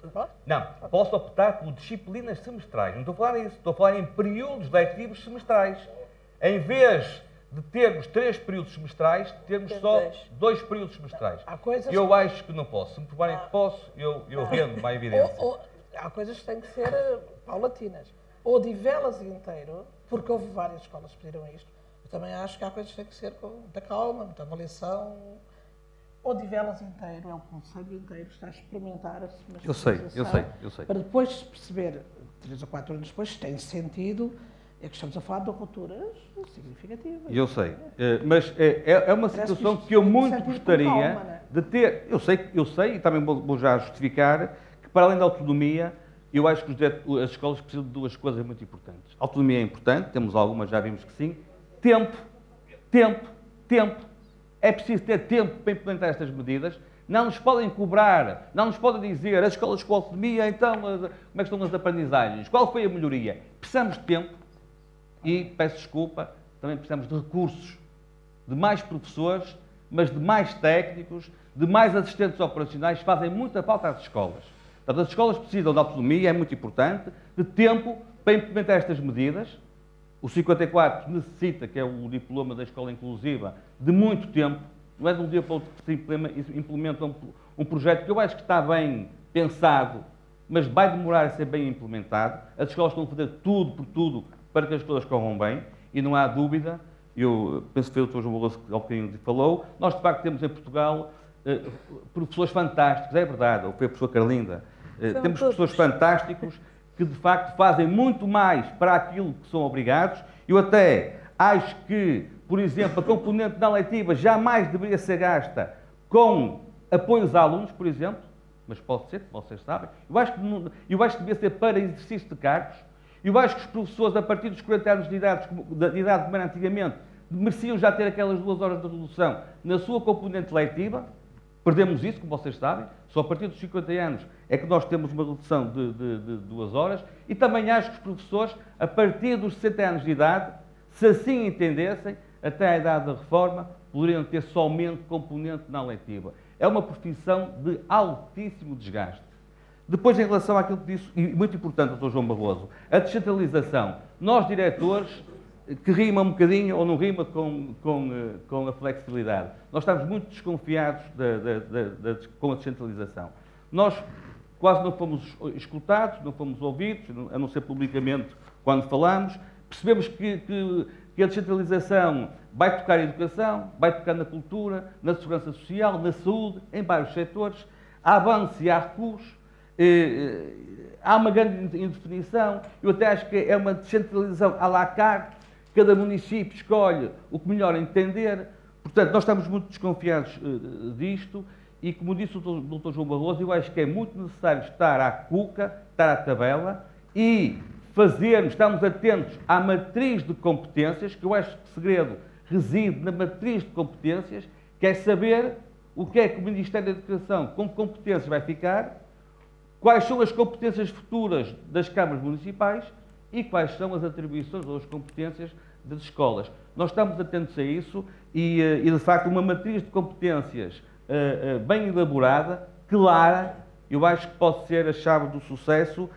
Não, posso optar por disciplinas semestrais. Não estou a falar nisso. Estou a falar em períodos letivos semestrais. Em vez de termos 3 períodos semestrais, termos só 2 períodos semestrais. Eu acho que não posso. Se me provarem que posso, eu rendo-me à evidência. Há coisas que têm que ser paulatinas. Ou de velas inteiro, porque houve várias escolas que pediram isto. Eu também acho que há coisas que têm que ser com muita calma, muita avaliação. Ou de velas inteiro, é o conselho inteiro, está a experimentar. Eu sei. Para depois perceber, 3 ou 4 anos depois, se tem sentido. É que estamos a falar de rupturas significativas. Eu sei, mas é uma situação que eu muito gostaria de ter. Eu sei, e também vou já justificar, que para além da autonomia, eu acho que as escolas precisam de 2 coisas muito importantes. A autonomia é importante, temos algumas, já vimos que sim. Tempo. É preciso ter tempo para implementar estas medidas. Não nos podem cobrar, não nos podem dizer as escolas com autonomia, então, como é que estão as aprendizagens? Qual foi a melhoria? Precisamos de tempo. E, peço desculpa, também precisamos de recursos, de mais professores, mas de mais técnicos, de mais assistentes operacionais, que fazem muita falta às escolas. Portanto, as escolas precisam de autonomia, é muito importante, de tempo para implementar estas medidas. O 54 necessita, que é o diploma da escola inclusiva, de muito tempo. Não é de um dia para o outro que se implementa um projeto que eu acho que está bem pensado, mas vai demorar a ser bem implementado. As escolas estão a fazer tudo por tudo para que as coisas corram bem, e não há dúvida, eu penso que foi o Dr. João Barroso que há bocadinho falou, nós de facto temos em Portugal professores fantásticos, é verdade, ou foi a professora Carlinda, temos professores fantásticos que de facto fazem muito mais para aquilo que são obrigados. Eu até acho que, por exemplo, a componente não letiva jamais deveria ser gasta com apoio aos alunos, por exemplo, mas pode ser, vocês sabem. Eu acho que devia ser para exercício de cargos. Eu acho que os professores, a partir dos 40 anos de idade como era antigamente, mereciam já ter aquelas 2 horas de redução na sua componente letiva. Perdemos isso, como vocês sabem. Só a partir dos 50 anos é que nós temos uma redução de 2 horas. E também acho que os professores, a partir dos 60 anos de idade, se assim entendessem, até a idade da reforma, poderiam ter somente componente não letiva. É uma profissão de altíssimo desgaste. Depois, em relação àquilo que disse, e muito importante, Dr. João Barroso, a descentralização. Nós, diretores, que rima um bocadinho ou não rima com a flexibilidade. Nós estamos muito desconfiados com a descentralização. Nós quase não fomos escutados, não fomos ouvidos, a não ser publicamente quando falamos. Percebemos que a descentralização vai tocar a educação, vai tocar na cultura, na segurança social, na saúde, em vários setores. Há avanço e há recursos. Há uma grande indefinição. Eu até acho que é uma descentralização à la carte. Cada município escolhe o que melhor entender. Portanto, nós estamos muito desconfiados disto e, como disse o Dr. João Barroso, eu acho que é muito necessário estar à cuca, estar à tabela e estarmos atentos à matriz de competências, que eu acho que o segredo reside na matriz de competências, que é saber o que é que o Ministério da Educação com competências vai ficar, quais são as competências futuras das câmaras municipais e quais são as atribuições ou as competências das escolas. Nós estamos atentos a isso e de facto, uma matriz de competências bem elaborada, clara, eu acho que pode ser a chave do sucesso.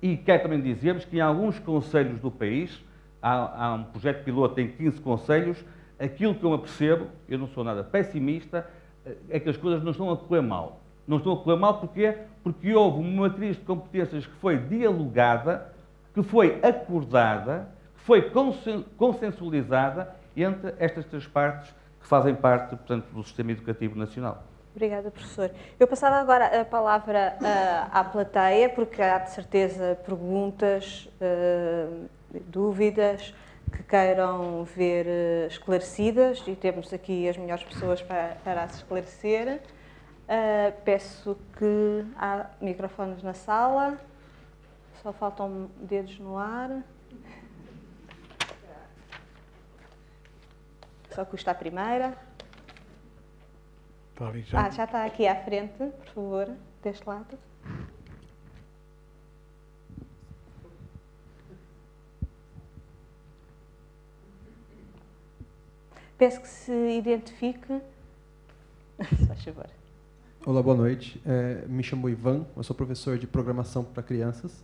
E quero também dizermos que em alguns concelhos do país, há um projeto piloto em 15 concelhos, aquilo que eu me apercebo, eu não sou nada pessimista, é que as coisas não estão a correr mal. Não estão a correr mal porquê? Porque houve uma matriz de competências que foi dialogada, que foi acordada, que foi consensualizada entre estas 3 partes que fazem parte, portanto, do sistema educativo nacional. Obrigada, professor. Eu passava agora a palavra à plateia, porque há de certeza perguntas, dúvidas que queiram ver esclarecidas e temos aqui as melhores pessoas para as esclarecer. Peço que há microfones na sala, só faltam dedos no ar. Só custa a primeira. Já está aqui à frente, por favor, deste lado. Peço que se identifique. Se faz favor. Olá, boa noite. Me chamo Ivan, eu sou professor de programação para crianças.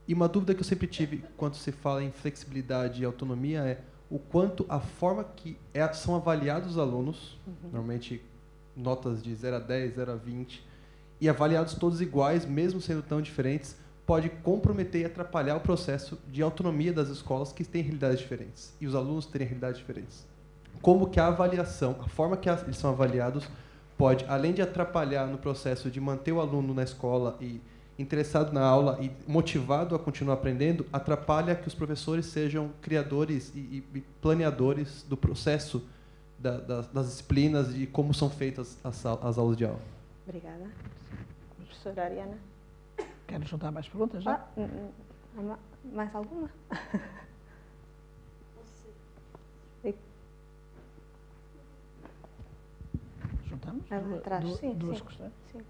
E uma dúvida que eu sempre tive quando se fala em flexibilidade e autonomia é o quanto a forma que são avaliados os alunos, normalmente notas de 0 a 10, 0 a 20, e avaliados todos iguais, mesmo sendo tão diferentes, pode comprometer e atrapalhar o processo de autonomia das escolas que têm realidades diferentes, e os alunos terem realidades diferentes. Como que a avaliação, a forma que eles são avaliados, pode, além de atrapalhar no processo de manter o aluno na escola e interessado na aula e motivado a continuar aprendendo, atrapalha que os professores sejam criadores e planeadores do processo das disciplinas e como são feitas as aulas de aula. Obrigada. Professora Ariana. Quero juntar mais perguntas já? Mais alguma? Juntamos? Duas questões. Sim.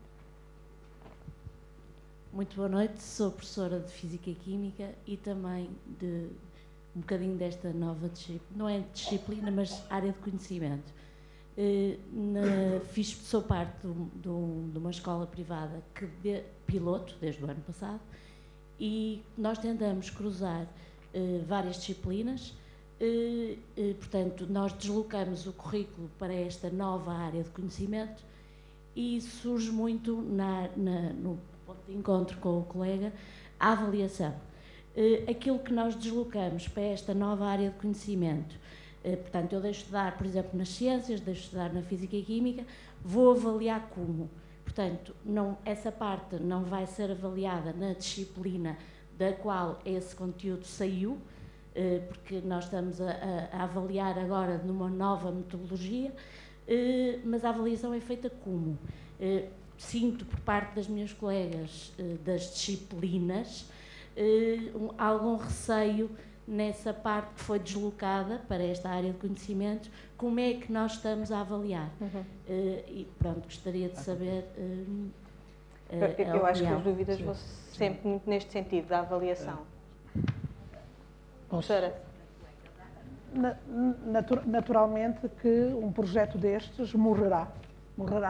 Muito boa noite, sou professora de Física e Química e também de um bocadinho desta nova disciplina, não é disciplina, mas área de conhecimento. Sou parte de uma escola privada piloto, desde o ano passado, e nós tentamos cruzar várias disciplinas, portanto, nós deslocamos o currículo para esta nova área de conhecimento e surge muito ponto de encontro com o colega, a avaliação. Aquilo que nós deslocamos para esta nova área de conhecimento, portanto, eu deixo de estudar, por exemplo, nas ciências, deixo de estudar na física e química, vou avaliar como. Portanto, essa parte não vai ser avaliada na disciplina da qual esse conteúdo saiu, porque nós estamos a avaliar agora numa nova metodologia, mas a avaliação é feita como? Sinto por parte das minhas colegas das disciplinas algum receio nessa parte que foi deslocada para esta área de conhecimento, como é que nós estamos a avaliar. E pronto, gostaria de saber eu acho que as dúvidas vão sempre muito neste sentido, da avaliação. Professora? Naturalmente que um projeto destes morrerá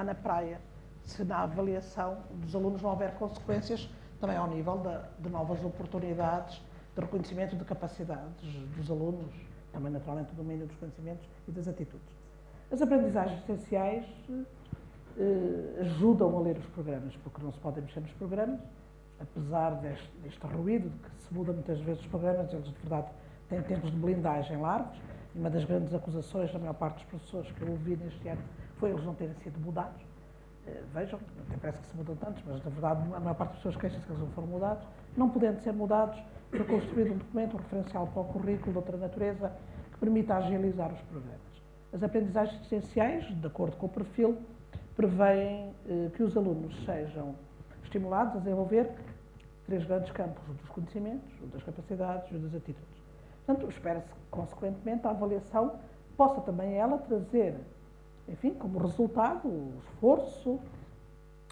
na praia, se na avaliação dos alunos não houver consequências também ao nível de novas oportunidades, de reconhecimento de capacidades dos alunos, também naturalmente do domínio dos conhecimentos e das atitudes. As aprendizagens essenciais ajudam a ler os programas, porque não se pode mexer nos programas, apesar deste ruído de que se muda muitas vezes os programas, eles de verdade têm tempos de blindagem largos, e uma das grandes acusações da maior parte dos professores que eu ouvi neste ano foi eles não terem sido mudados. Vejam, até parece que se mudam tantos, mas na verdade a maior parte das pessoas queixam-se que eles não foram mudados, não podendo ser mudados, foi construído um documento, um referencial para o currículo de outra natureza, que permita agilizar os programas. As aprendizagens essenciais, de acordo com o perfil, prevêem que os alunos sejam estimulados a desenvolver 3 grandes campos, o dos conhecimentos, o das capacidades e o das atitudes. Portanto, espera-se que, consequentemente, a avaliação possa também ela trazer, enfim, como resultado, o esforço,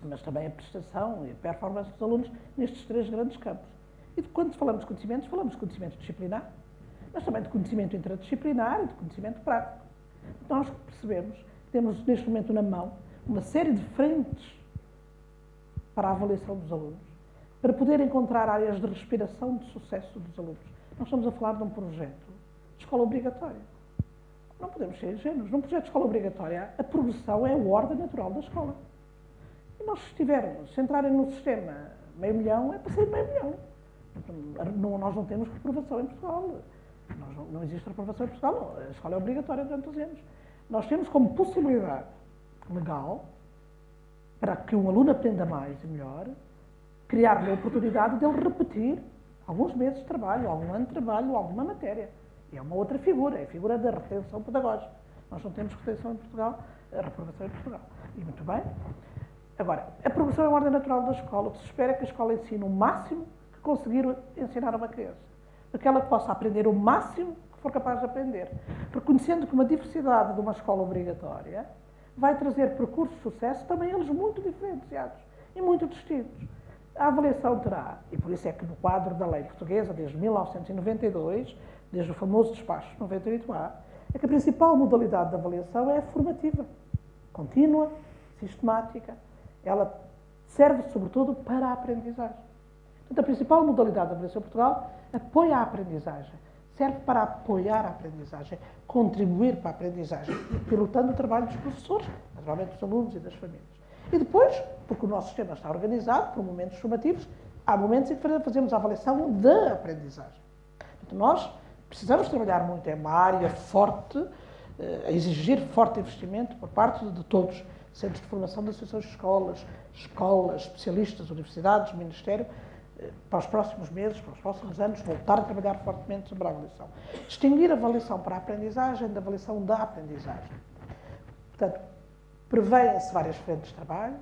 mas também a prestação e a performance dos alunos nestes 3 grandes campos. E quando falamos de conhecimento disciplinar, mas também de conhecimento interdisciplinar e de conhecimento prático. Nós percebemos que temos neste momento na mão uma série de frentes para a avaliação dos alunos, para poder encontrar áreas de respiração de sucesso dos alunos. Nós estamos a falar de um projeto de escola obrigatória. Não podemos ser ingênuos. Num projeto de escola obrigatória, a progressão é a ordem natural da escola. E nós, se entrarem no sistema meio milhão, é para sair meio milhão. Nós não temos reprovação em Portugal. Não existe reprovação em Portugal. Não. A escola é obrigatória durante os anos. Nós temos como possibilidade legal, para que um aluno aprenda mais e melhor, criar-lhe a oportunidade de ele repetir alguns meses de trabalho, algum ano de trabalho, alguma matéria. E é uma outra figura, é a figura da retenção pedagógica. Nós não temos retenção em Portugal, a reprovação em Portugal. E muito bem. Agora, a progressão é a ordem natural da escola. O que se espera é que a escola ensine o máximo que conseguir ensinar a uma criança. Para que ela possa aprender o máximo que for capaz de aprender. Reconhecendo que uma diversidade de uma escola obrigatória vai trazer percursos de sucesso, também eles muito diferenciados e muito distintos. A avaliação terá, e por isso é que no quadro da lei portuguesa, desde 1992, desde o famoso despacho 98A, é que a principal modalidade de avaliação é a formativa, contínua, sistemática. Ela serve, sobretudo, para a aprendizagem. Portanto, a principal modalidade de avaliação em Portugal apoia a aprendizagem, serve para apoiar a aprendizagem, contribuir para a aprendizagem, pilotando o trabalho dos professores, naturalmente dos alunos e das famílias. E depois, porque o nosso sistema está organizado por momentos formativos, há momentos em que fazemos a avaliação da aprendizagem. Portanto, nós precisamos trabalhar muito, é uma área forte, a exigir forte investimento por parte de todos, centros de formação de associações de escolas, especialistas, universidades, Ministério, para os próximos meses, para os próximos anos, voltar a trabalhar fortemente sobre a avaliação. Distinguir a avaliação para a aprendizagem da avaliação da aprendizagem. Portanto, prevêem-se várias frentes de trabalho,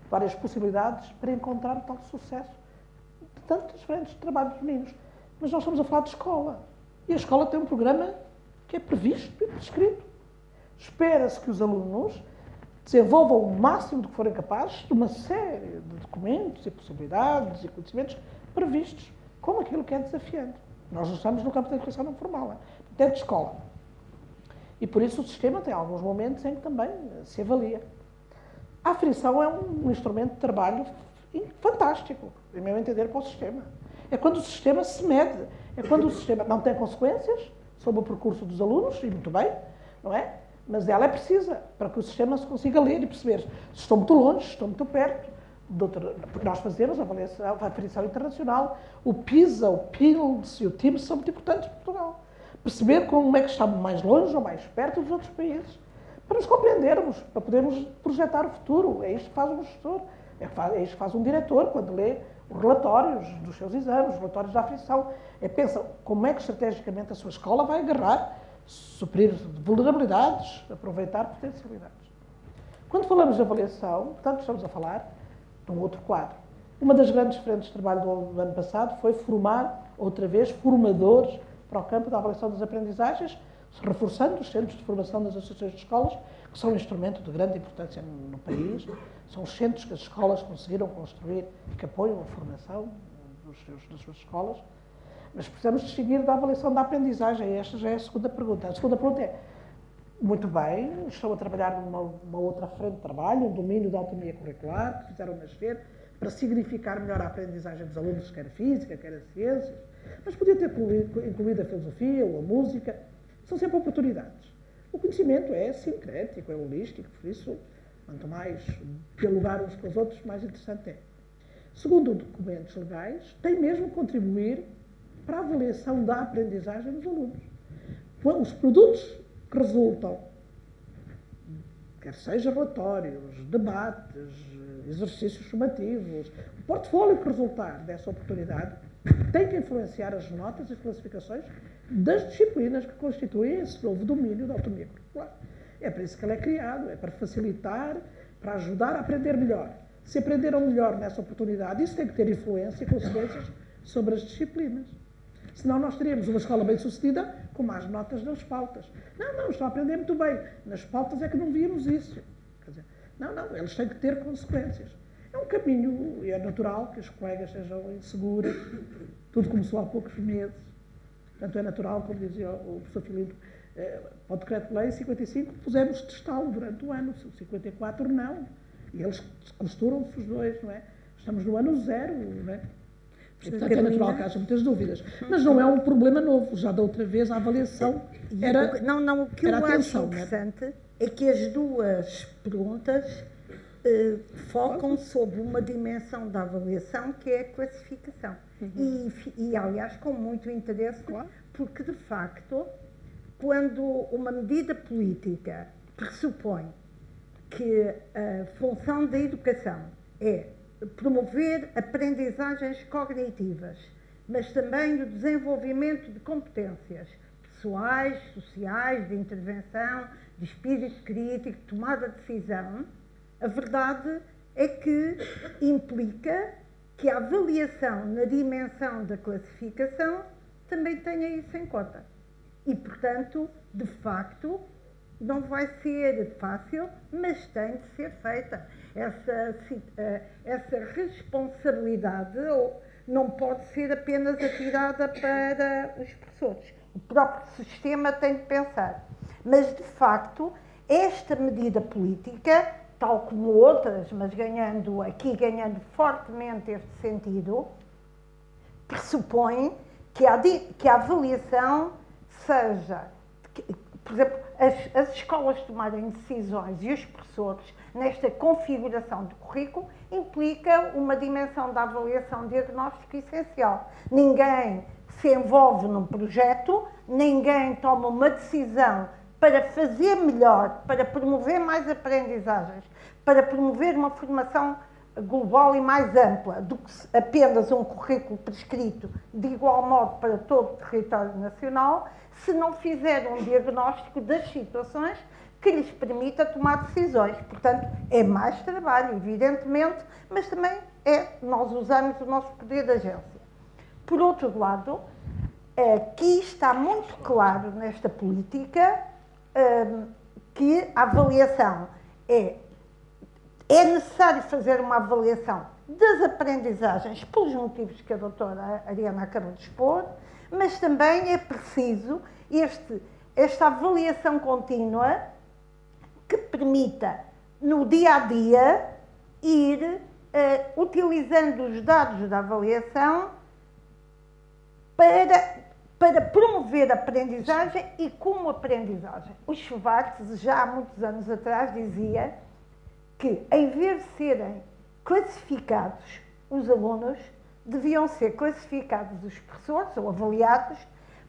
várias possibilidades para encontrar o tal sucesso de tantas frentes de trabalho dos meninos. Mas nós estamos a falar de escola. E a escola tem um programa que é previsto e prescrito. Espera-se que os alunos desenvolvam o máximo do que forem capazes de uma série de documentos e possibilidades e conhecimentos previstos, como aquilo que é desafiante. Nós estamos no campo da educação não formal, até de escola. E por isso o sistema tem alguns momentos em que também se avalia. A aferição é um instrumento de trabalho fantástico, em meu entender, para o sistema. É quando o sistema se mede, é quando o sistema não tem consequências sobre o percurso dos alunos, e muito bem, não é? Mas ela é precisa para que o sistema se consiga ler e perceber se estou muito longe, se estou muito perto, Nós fazemos a avaliação internacional, o PISA, o PILS e o TIMSS são muito importantes para Portugal. Perceber como é que estamos mais longe ou mais perto dos outros países, para nos compreendermos, para podermos projetar o futuro. É isto que faz um gestor, é isto que faz um diretor quando lê os relatórios dos seus exames, os relatórios da aflição. Pensa como é que estrategicamente a sua escola vai agarrar, suprir vulnerabilidades, aproveitar potencialidades. Quando falamos de avaliação, portanto, estamos a falar de um outro quadro. Uma das grandes frentes de trabalho do ano passado foi formar, outra vez, formadores para o campo da avaliação das aprendizagens, reforçando os centros de formação das associações de escolas, que são um instrumento de grande importância no país. São os centros que as escolas conseguiram construir e que apoiam a formação das suas escolas. Mas precisamos distinguir da avaliação da aprendizagem. Esta já é a segunda pergunta. A segunda pergunta é, muito bem, estão a trabalhar numa outra frente de trabalho, um domínio da autonomia curricular, que fizeram nascer para significar melhor a aprendizagem dos alunos, quer a física, quer as ciências. Mas podia ter incluído a filosofia ou a música. São sempre oportunidades. O conhecimento é sincrético, é holístico, por isso, quanto mais dialogar uns com os outros, mais interessante é. Segundo documentos legais, tem mesmo que contribuir para a avaliação da aprendizagem dos alunos. Os produtos que resultam, quer seja relatórios, debates, exercícios formativos, o portfólio que resultar dessa oportunidade tem que influenciar as notas e classificações das disciplinas que constituem esse novo domínio da autonomia curricular. É para isso que ele é criado, é para facilitar, para ajudar a aprender melhor. Se aprenderam melhor nessa oportunidade, isso tem que ter influência e consequências sobre as disciplinas. Senão nós teríamos uma escola bem-sucedida com más notas nas pautas. Não, estão a aprender muito bem. Nas pautas é que não víamos isso. Quer dizer, não, eles têm que ter consequências. É um caminho, e é natural que os colegas sejam inseguros. Tudo começou há poucos meses. Portanto, é natural, como dizia o professor Filipe, para o decreto-lei 55, pusemos testá-lo durante o ano, 54 não. E eles costuram-se os dois, não é? Estamos no ano 0, não é? E, portanto, é natural que haja muitas dúvidas. Mas não é um problema novo. Já da outra vez a avaliação era Não, o que eu acho interessante é que as duas perguntas focam sobre uma dimensão da avaliação que é a classificação. E, aliás, com muito interesse, porque, de facto, quando uma medida política pressupõe que a função da educação é promover aprendizagens cognitivas, mas também o desenvolvimento de competências pessoais, sociais, de intervenção, de espírito crítico, de tomada de decisão, a verdade é que implica que a avaliação na dimensão da classificação também tenha isso em conta. E, portanto, de facto, não vai ser fácil, mas tem de ser feita. Essa responsabilidade não pode ser apenas atirada para os professores. O próprio sistema tem de pensar. Mas, de facto, esta medida política, tal como outras, mas ganhando fortemente este sentido, pressupõe que a avaliação seja, por exemplo, as escolas tomarem decisões e os professores, nesta configuração de currículo, implica uma dimensão da avaliação diagnóstica essencial. Ninguém se envolve num projeto, ninguém toma uma decisão para fazer melhor, para promover mais aprendizagens, para promover uma formação global e mais ampla do que apenas um currículo prescrito de igual modo para todo o território nacional, se não fizer um diagnóstico das situações que lhes permita tomar decisões. Portanto, é mais trabalho, evidentemente, mas também nós usamos o nosso poder de agência. Por outro lado, aqui está muito claro nesta política que a avaliação é necessário fazer uma avaliação das aprendizagens pelos motivos que a doutora Ariana acabou de expor, mas também é preciso esta avaliação contínua que permita, no dia-a-dia, ir utilizando os dados da avaliação para promover a aprendizagem e como aprendizagem. O Schwartz, já há muitos anos atrás, dizia que, em vez de serem classificados os alunos, deviam ser classificados os professores ou avaliados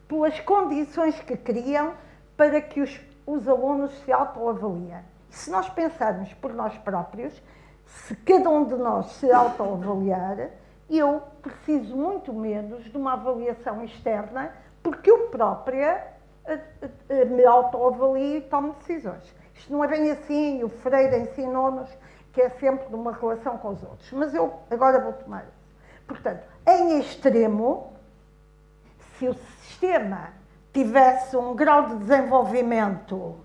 pelas condições que criam para que os alunos se autoavaliem. E se nós pensarmos por nós próprios, se cada um de nós se autoavaliar, eu preciso muito menos de uma avaliação externa, porque eu própria me autoavalio e tomo decisões. Isto não é bem assim, o Freire ensinou-nos que é sempre numa relação com os outros. Mas eu agora vou tomar isso. Portanto, em extremo, se o sistema tivesse um grau de desenvolvimento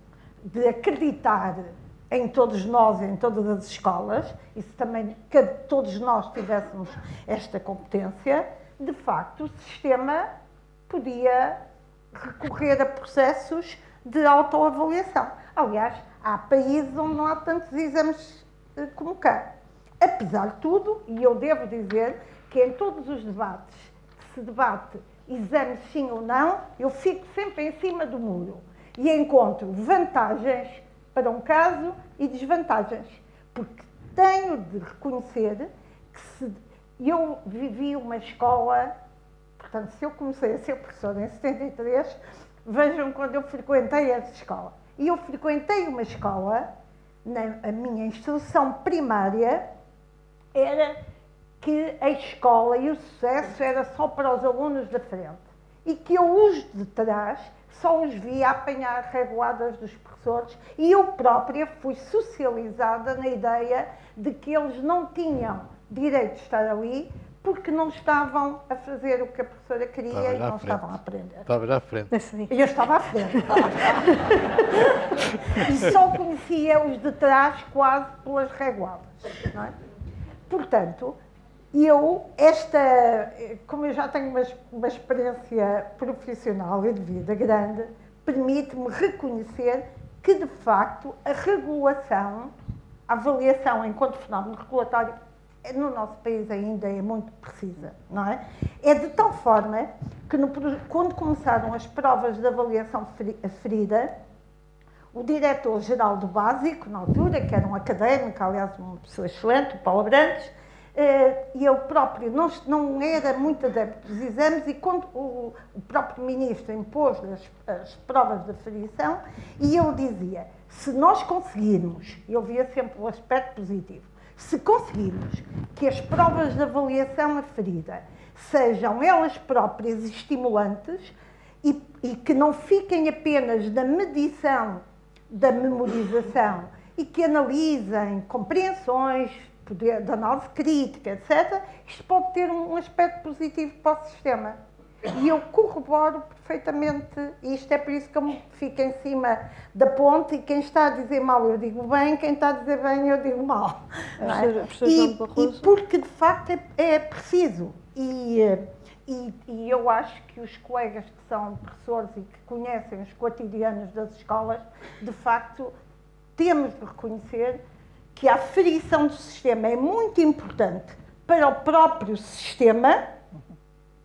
de acreditar em todos nós, em todas as escolas, e se também todos nós tivéssemos esta competência, de facto o sistema podia recorrer a processos de autoavaliação. Aliás, há países onde não há tantos exames como cá. Apesar de tudo, e eu devo dizer que em todos os debates que se debate exames sim ou não, eu fico sempre em cima do muro e encontro vantagens para um caso e desvantagens, porque tenho de reconhecer que eu vivi uma escola, portanto, se eu comecei a ser professora em 73, vejam quando eu frequentei essa escola. E eu frequentei uma escola, a minha instrução primária era que a escola e o sucesso era só para os alunos da frente e que eu os de trás só os via apanhar reguadas dos professores e eu própria fui socializada na ideia de que eles não tinham direito de estar ali porque não estavam a fazer o que a professora queria e não estavam a aprender. Estava à frente. E eu estava à frente. E só conhecia os de trás quase pelas reguadas. Não é? Portanto, como eu já tenho uma experiência profissional e de vida grande, permite-me reconhecer que, de facto, a regulação, a avaliação enquanto fenómeno regulatório, no nosso país ainda é muito precisa, não é? É de tal forma que, quando começaram as provas de avaliação ferida, o diretor-geral do Básico, na altura, que era um académico, aliás, uma pessoa excelente, o Paulo Abrantes, e eu próprio não era muito adepto dos exames, e quando o próprio ministro impôs as provas de aferição, e ele dizia, se nós conseguirmos, eu via sempre o aspecto positivo, se conseguirmos que as provas de avaliação aferida sejam elas próprias estimulantes e que não fiquem apenas na medição da memorização e que analisem compreensões, poder de análise crítica, etc., isto pode ter um aspecto positivo para o sistema. E eu corroboro perfeitamente isto, é por isso que eu me fico em cima da ponte e quem está a dizer mal eu digo bem, quem está a dizer bem eu digo mal. É? E porque de facto é preciso. E eu acho que os colegas que são professores e que conhecem os cotidianos das escolas, de facto, temos de reconhecer que a aferição do sistema é muito importante para o próprio sistema,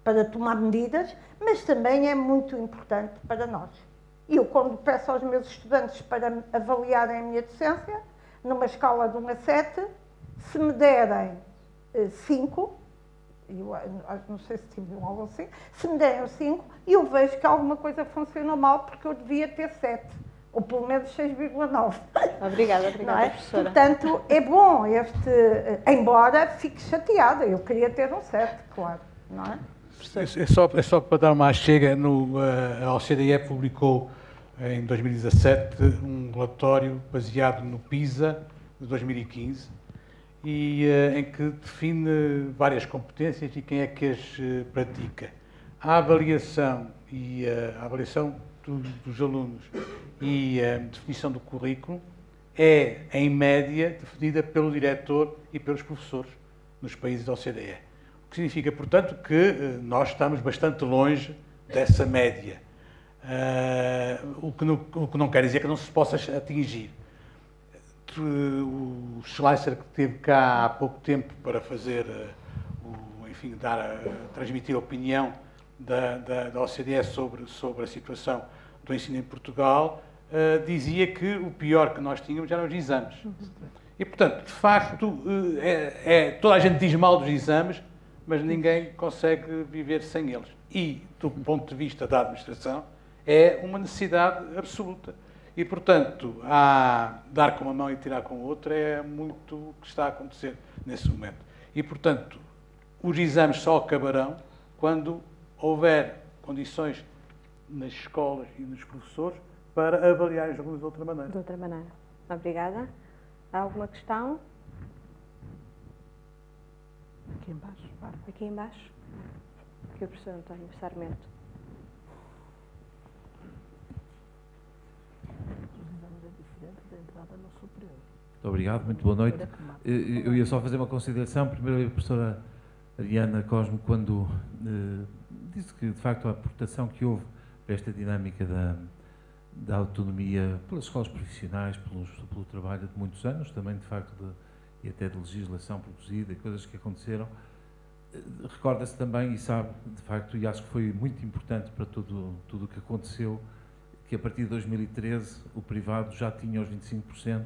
para tomar medidas, mas também é muito importante para nós. Eu, quando peço aos meus estudantes para avaliarem a minha docência, numa escala de 1 a 7, se me derem 5, eu não sei se tive um ou 5, se me derem 5, eu vejo que alguma coisa funcionou mal porque eu devia ter 7. Ou pelo menos 6,9. Obrigada, é? Professora. Portanto, é bom embora fique chateada, eu queria ter um 7, claro, não é? É só para dar uma chega, a OCDE publicou em 2017 um relatório baseado no PISA de 2015 em que define várias competências e quem é que as pratica. A avaliação dos alunos e a definição do currículo é, em média, definida pelo diretor e pelos professores nos países da OCDE. O que significa, portanto, que nós estamos bastante longe dessa média. O que não quer dizer que não se possa atingir. O Schleicher, que esteve cá há pouco tempo para fazer, transmitir a opinião da OCDE sobre a situação do ensino em Portugal, dizia que o pior que nós tínhamos eram os exames. E, portanto, de facto, toda a gente diz mal dos exames, mas ninguém consegue viver sem eles. E, do ponto de vista da administração, é uma necessidade absoluta. E, portanto, dar com uma mão e tirar com a outra é muito o que está a acontecer nesse momento. E, portanto, os exames só acabarão quando houver condições nas escolas e nos professores para avaliar os alunos de outra maneira. De outra maneira. Obrigada. Há alguma questão? Aqui embaixo. Aqui embaixo. Aqui o professor António Sarmento. Muito obrigado, muito boa noite. Eu ia só fazer uma consideração. Primeiro, a professora Ariana Cosmo, quando disse que, de facto, a aportação que houve para esta dinâmica da autonomia pelas escolas profissionais, pelo trabalho de muitos anos, também, de facto, e até de legislação produzida e coisas que aconteceram, recorda-se também e sabe, de facto, e acho que foi muito importante para tudo o que aconteceu, que a partir de 2013 o privado já tinha os 25%,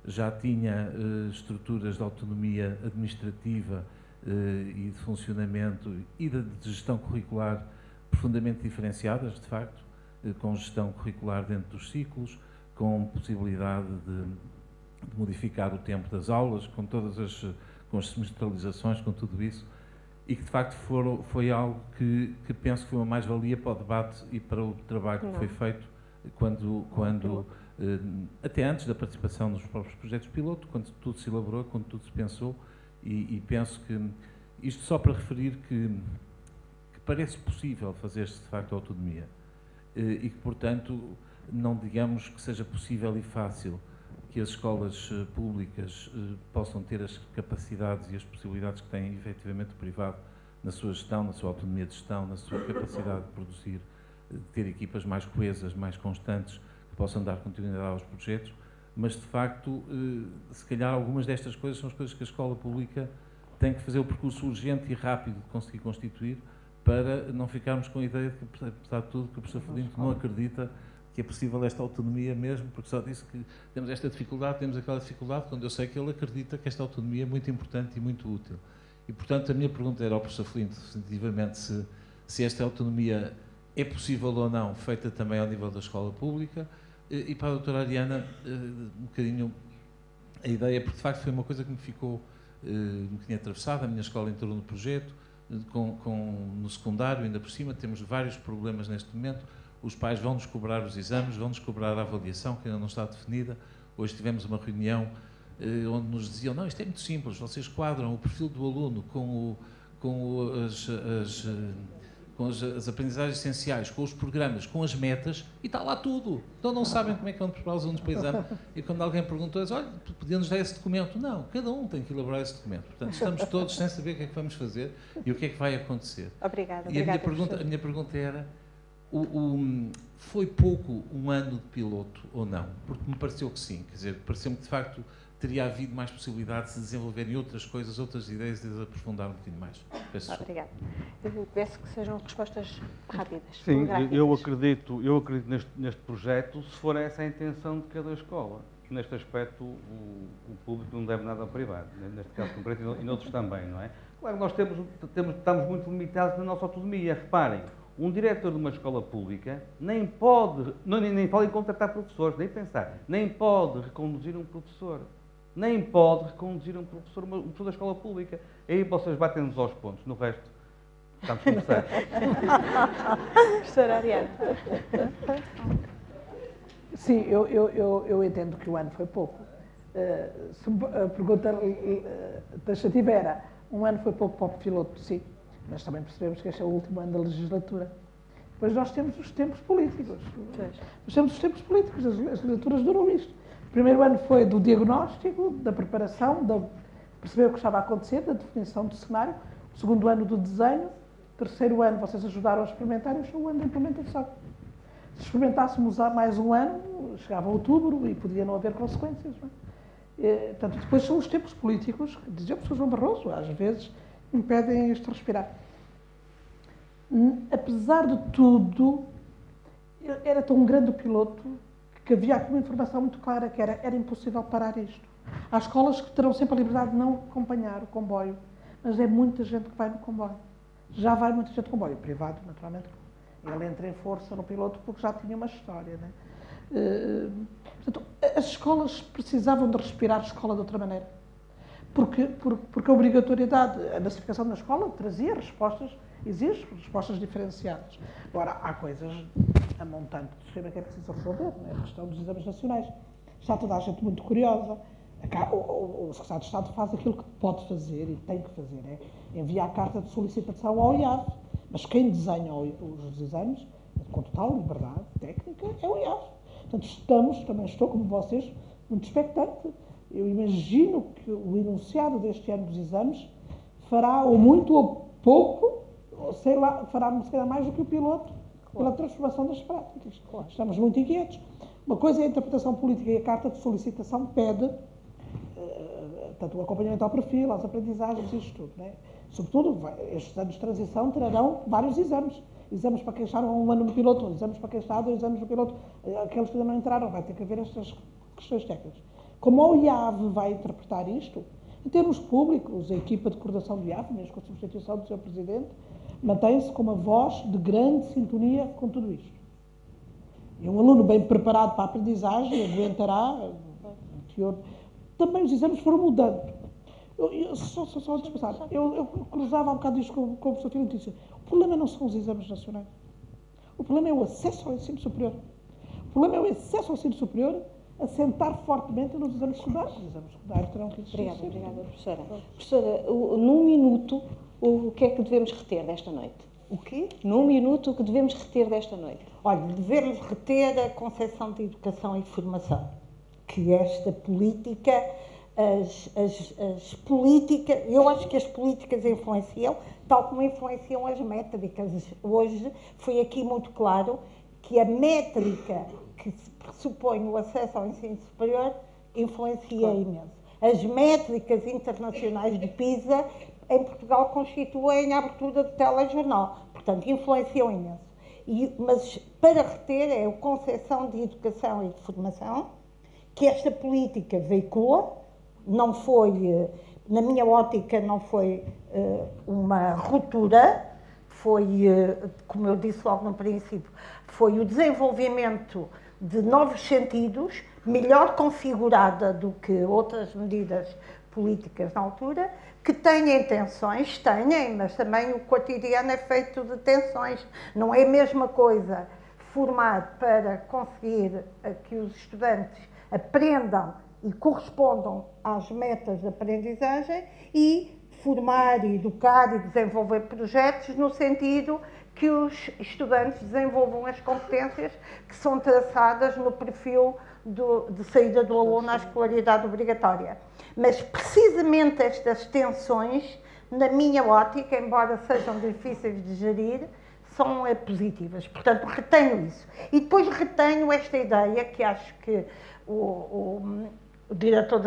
já tinha estruturas de autonomia administrativa e de funcionamento e de gestão curricular profundamente diferenciadas, de facto, com gestão curricular dentro dos ciclos, com possibilidade de modificar o tempo das aulas, com com as semestralizações, com tudo isso, e que de facto foi algo que penso que foi uma mais-valia para o debate e para o trabalho que foi feito quando até antes da participação nos próprios projetos piloto, quando tudo se elaborou, quando tudo se pensou, e penso que isto só para referir que parece possível fazer-se de facto autonomia e que, portanto, não digamos que seja possível e fácil que as escolas públicas possam ter as capacidades e as possibilidades que tem efetivamente o privado na sua gestão, na sua autonomia de gestão, na sua capacidade de produzir, de ter equipas mais coesas, mais constantes, que possam dar continuidade aos projetos, mas de facto, se calhar algumas destas coisas são as coisas que a escola pública tem que fazer o percurso urgente e rápido de conseguir constituir para não ficarmos com a ideia de que, apesar de tudo, que o professor Felinto não acredita que é possível esta autonomia mesmo, porque só disse que temos esta dificuldade, temos aquela dificuldade, quando eu sei que ele acredita que esta autonomia é muito importante e muito útil. E, portanto, a minha pergunta era ao professor Felinto, definitivamente, se esta autonomia é possível ou não, feita também ao nível da escola pública, e para a doutora Ariana, um bocadinho a ideia, porque de facto foi uma coisa que me ficou um bocadinho atravessada. A minha escola entrou no projeto, no secundário, ainda por cima, temos vários problemas neste momento. Os pais vão-nos cobrar os exames, vão-nos cobrar a avaliação, que ainda não está definida. Hoje tivemos uma reunião onde nos diziam, não, isto é muito simples, vocês quadram o perfil do aluno com as aprendizagens essenciais, com os programas, com as metas, e está lá tudo. Então não sabem como é que vão preparar os alunos para o exame. E quando alguém perguntou, olha, podia-nos dar esse documento? Não, cada um tem que elaborar esse documento. Portanto, estamos todos sem saber o que é que vamos fazer e o que é que vai acontecer. Obrigada. E a minha pergunta era, foi pouco um ano de piloto ou não? Porque me pareceu que sim. Quer dizer, pareceu-me que de facto teria havido mais possibilidade de se desenvolverem outras coisas, outras ideias, de aprofundar um bocadinho mais. Obrigada. Eu peço que sejam respostas rápidas. Sim, eu acredito neste projeto, se for essa a intenção de cada escola. Neste aspecto, o público não deve nada ao privado, neste caso concreto e noutros também, não é? Claro, nós estamos muito limitados na nossa autonomia. Reparem, um diretor de uma escola pública nem pode contratar professores, nem pensar, nem pode reconduzir um professor. Nem pode reconduzir um professor da escola pública. Aí vocês batem-nos aos pontos, no resto estamos conversados. Professora Ariana. Sim, eu entendo que o ano foi pouco. Se a pergunta taxativa era, um ano foi pouco para o piloto, sim, mas também percebemos que este é o último ano da legislatura. Depois nós temos os tempos políticos. Nós temos os tempos políticos, as legislaturas duram isto. O primeiro ano foi do diagnóstico, da preparação, de perceber o que estava a acontecer, da definição do cenário. O segundo ano do desenho. O terceiro ano vocês ajudaram a experimentar e o ano da implementação. Se experimentássemos há mais um ano, chegava a outubro e podia não haver consequências. Não é? Portanto, depois são os tempos políticos, que dizia o professor João Barroso, às vezes impedem este respirar. Apesar de tudo, era tão grande o piloto que havia aqui uma informação muito clara, que era impossível parar isto. Há escolas que terão sempre a liberdade de não acompanhar o comboio, mas é muita gente que vai no comboio. Já vai muita gente no comboio. O privado, naturalmente, ele entra em força no piloto porque já tinha uma história, né? Portanto, as escolas precisavam de respirar a escola de outra maneira. Porque a obrigatoriedade, a massificação da escola trazia respostas, exige respostas diferenciadas. Agora, há coisas a montante do sistema que é preciso resolver, né? A questão dos exames nacionais. Está toda a gente muito curiosa. O Secretário de Estado faz aquilo que pode fazer e tem que fazer, é enviar a carta de solicitação ao IAV. Mas quem desenha os exames, com total liberdade técnica, é o IAV. Portanto, também estou como vocês, muito expectante. Eu imagino que o enunciado deste ano dos exames fará ou muito ou pouco, ou sei lá, fará se calhar mais do que o piloto, pela transformação das práticas. Estamos muito inquietos. Uma coisa é a interpretação política e a carta de solicitação pede tanto o acompanhamento ao perfil, às aprendizagens, isto tudo. Né? Sobretudo, estes anos de transição trarão vários exames. Exames para quem está um ano no piloto, exames para quem está 2 anos no piloto, aqueles que ainda não entraram, vai ter que haver estas questões técnicas. Como o IAV vai interpretar isto, em termos públicos, a equipa de coordenação do IAV, mesmo com a substituição do Sr. Presidente, mantém-se com uma voz de grande sintonia com tudo isto. E um aluno bem preparado para a aprendizagem aguentará, também os exames foram mudando. Só antes de passar, eu cruzava um bocado isto com o professor Filipe e disse: o problema não são os exames nacionais. O problema é o acesso ao ensino superior. O problema é o acesso ao ensino superior assentar fortemente nos exames secundários. Os exames secundários terão que existir. Obrigada, professora. Professora, num minuto, o que é que devemos reter desta noite? O quê? Num minuto, o que devemos reter desta noite? Olha, devemos reter a concepção de educação e formação. Que esta política, as políticas, eu acho que as políticas influenciam, tal como influenciam as métricas. Hoje foi aqui muito claro que a métrica que pressupõe o acesso ao ensino superior influencia imenso. As métricas internacionais de PISA em Portugal constituem a abertura do telejornal, portanto influenciam imenso. Mas para reter é a concepção de educação e de formação que esta política veicula, não foi, na minha ótica, não foi uma ruptura, foi, como eu disse logo no princípio, foi o desenvolvimento de novos sentidos, melhor configurada do que outras medidas políticas na altura, que têm tensões, mas também o cotidiano é feito de tensões. Não é a mesma coisa formar para conseguir que os estudantes aprendam e correspondam às metas de aprendizagem e formar, educar e desenvolver projetos no sentido que os estudantes desenvolvam as competências que são traçadas no perfil de saída do aluno à escolaridade obrigatória. Mas precisamente estas tensões, na minha ótica, embora sejam difíceis de gerir, são positivas. Portanto, retenho isso. E depois retenho esta ideia que acho que o diretor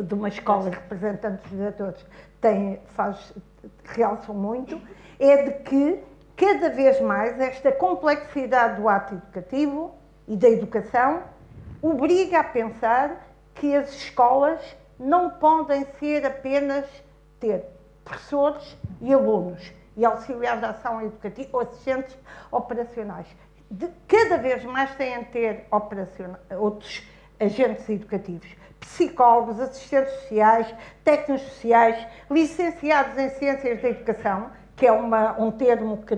de uma escola, representante dos diretores, realçam muito, é de que cada vez mais esta complexidade do ato educativo e da educação obriga a pensar que as escolas não podem ser apenas ter professores e alunos e auxiliares de ação educativa ou assistentes operacionais. Cada vez mais têm de ter outros agentes educativos, psicólogos, assistentes sociais, técnicos sociais, licenciados em Ciências da Educação, que é um termo que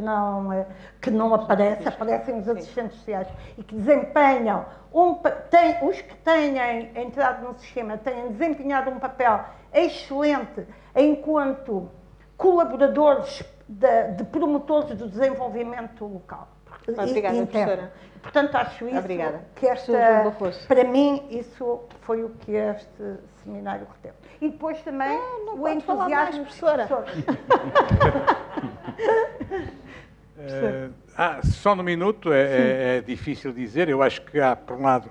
não aparece, aparecem os assistentes sociais e que desempenham, os que têm entrado no sistema têm desempenhado um papel excelente enquanto colaboradores de promotores do desenvolvimento local. Obrigada, professora. Portanto, acho isso que para mim, isso foi o que este seminário reteve. E depois também o entusiasmo, professora. Só no minuto é difícil dizer. Eu acho que por um lado,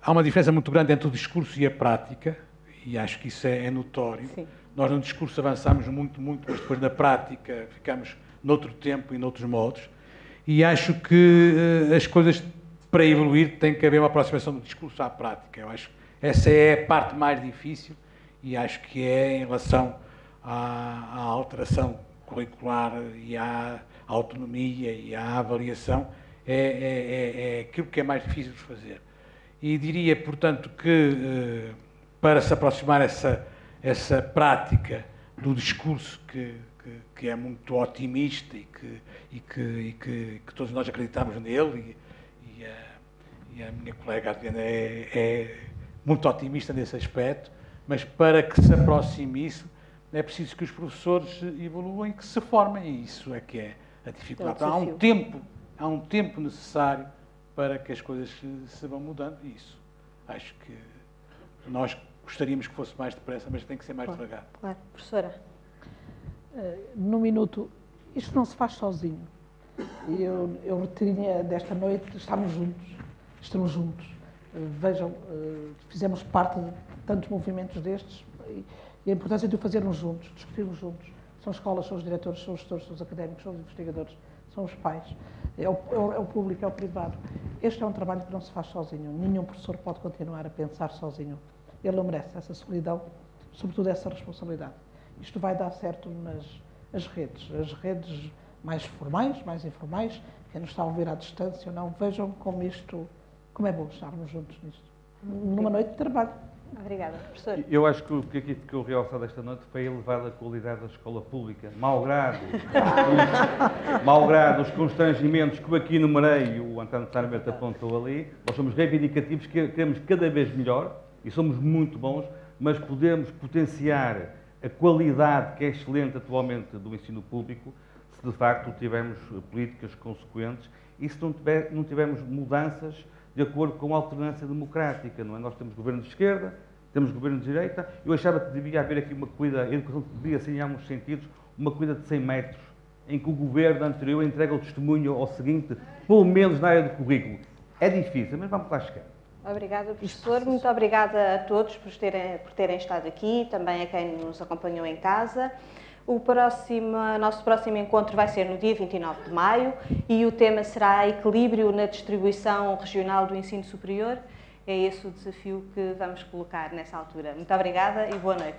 há uma diferença muito grande entre o discurso e a prática, e acho que isso é notório. Sim. Nós no discurso avançamos muito, mas depois na prática ficamos noutro tempo e noutros modos. E acho que as coisas, para evoluir, tem que haver uma aproximação do discurso à prática. Eu acho Essa é a parte mais difícil e acho que é em relação à alteração curricular e à autonomia e à avaliação, é aquilo que é mais difícil de fazer. E diria, portanto, que para se aproximar essa prática do discurso que é muito otimista e que todos nós acreditamos nele, e a minha colega Adriana é muito otimista nesse aspecto, mas para que se aproxime isso, é preciso que os professores evoluam e que se formem, e isso é que é a dificuldade. Há um tempo necessário para que as coisas se vão mudando, e isso acho que nós gostaríamos que fosse mais depressa, mas tem que ser mais devagar. Claro. Professora? No minuto, isto não se faz sozinho. Eu retinha desta noite, estamos juntos. Vejam, fizemos parte de tantos movimentos destes e a importância de o fazermos juntos, discutirmos juntos. São escolas, são os diretores, são os gestores, são os académicos, são os investigadores, são os pais, é o público, é o privado. Este é um trabalho que não se faz sozinho. Nenhum professor pode continuar a pensar sozinho. Ele não merece essa solidão, sobretudo essa responsabilidade. Isto vai dar certo nas redes mais formais, mais informais, quem nos está a ouvir à distância ou não, vejam como é bom estarmos juntos nisto. Numa noite de trabalho. Obrigada, professor. Eu acho que o que aqui ficou realçado esta noite foi a elevada qualidade da escola pública, malgrado os constrangimentos que eu aqui enumerei e o António Sarmento apontou ali. Nós somos reivindicativos, queremos cada vez melhor e somos muito bons, mas podemos potenciar a qualidade que é excelente atualmente do ensino público se de facto tivermos políticas consequentes e se não tivermos mudanças de acordo com a alternância democrática, não é? Nós temos governo de esquerda, temos governo de direita. Eu achava que devia haver aqui uma corrida, a educação devia ser, em alguns sentidos, uma corrida de 100 metros, em que o governo anterior entrega o testemunho ao seguinte, pelo menos na área do currículo. É difícil, mas vamos lá chegar. Obrigada, professor. Muito obrigada a todos por terem estado aqui, também a quem nos acompanhou em casa. Nosso próximo encontro vai ser no dia 29 de maio e o tema será equilíbrio na distribuição regional do ensino superior. É esse o desafio que vamos colocar nessa altura. Muito obrigada e boa noite.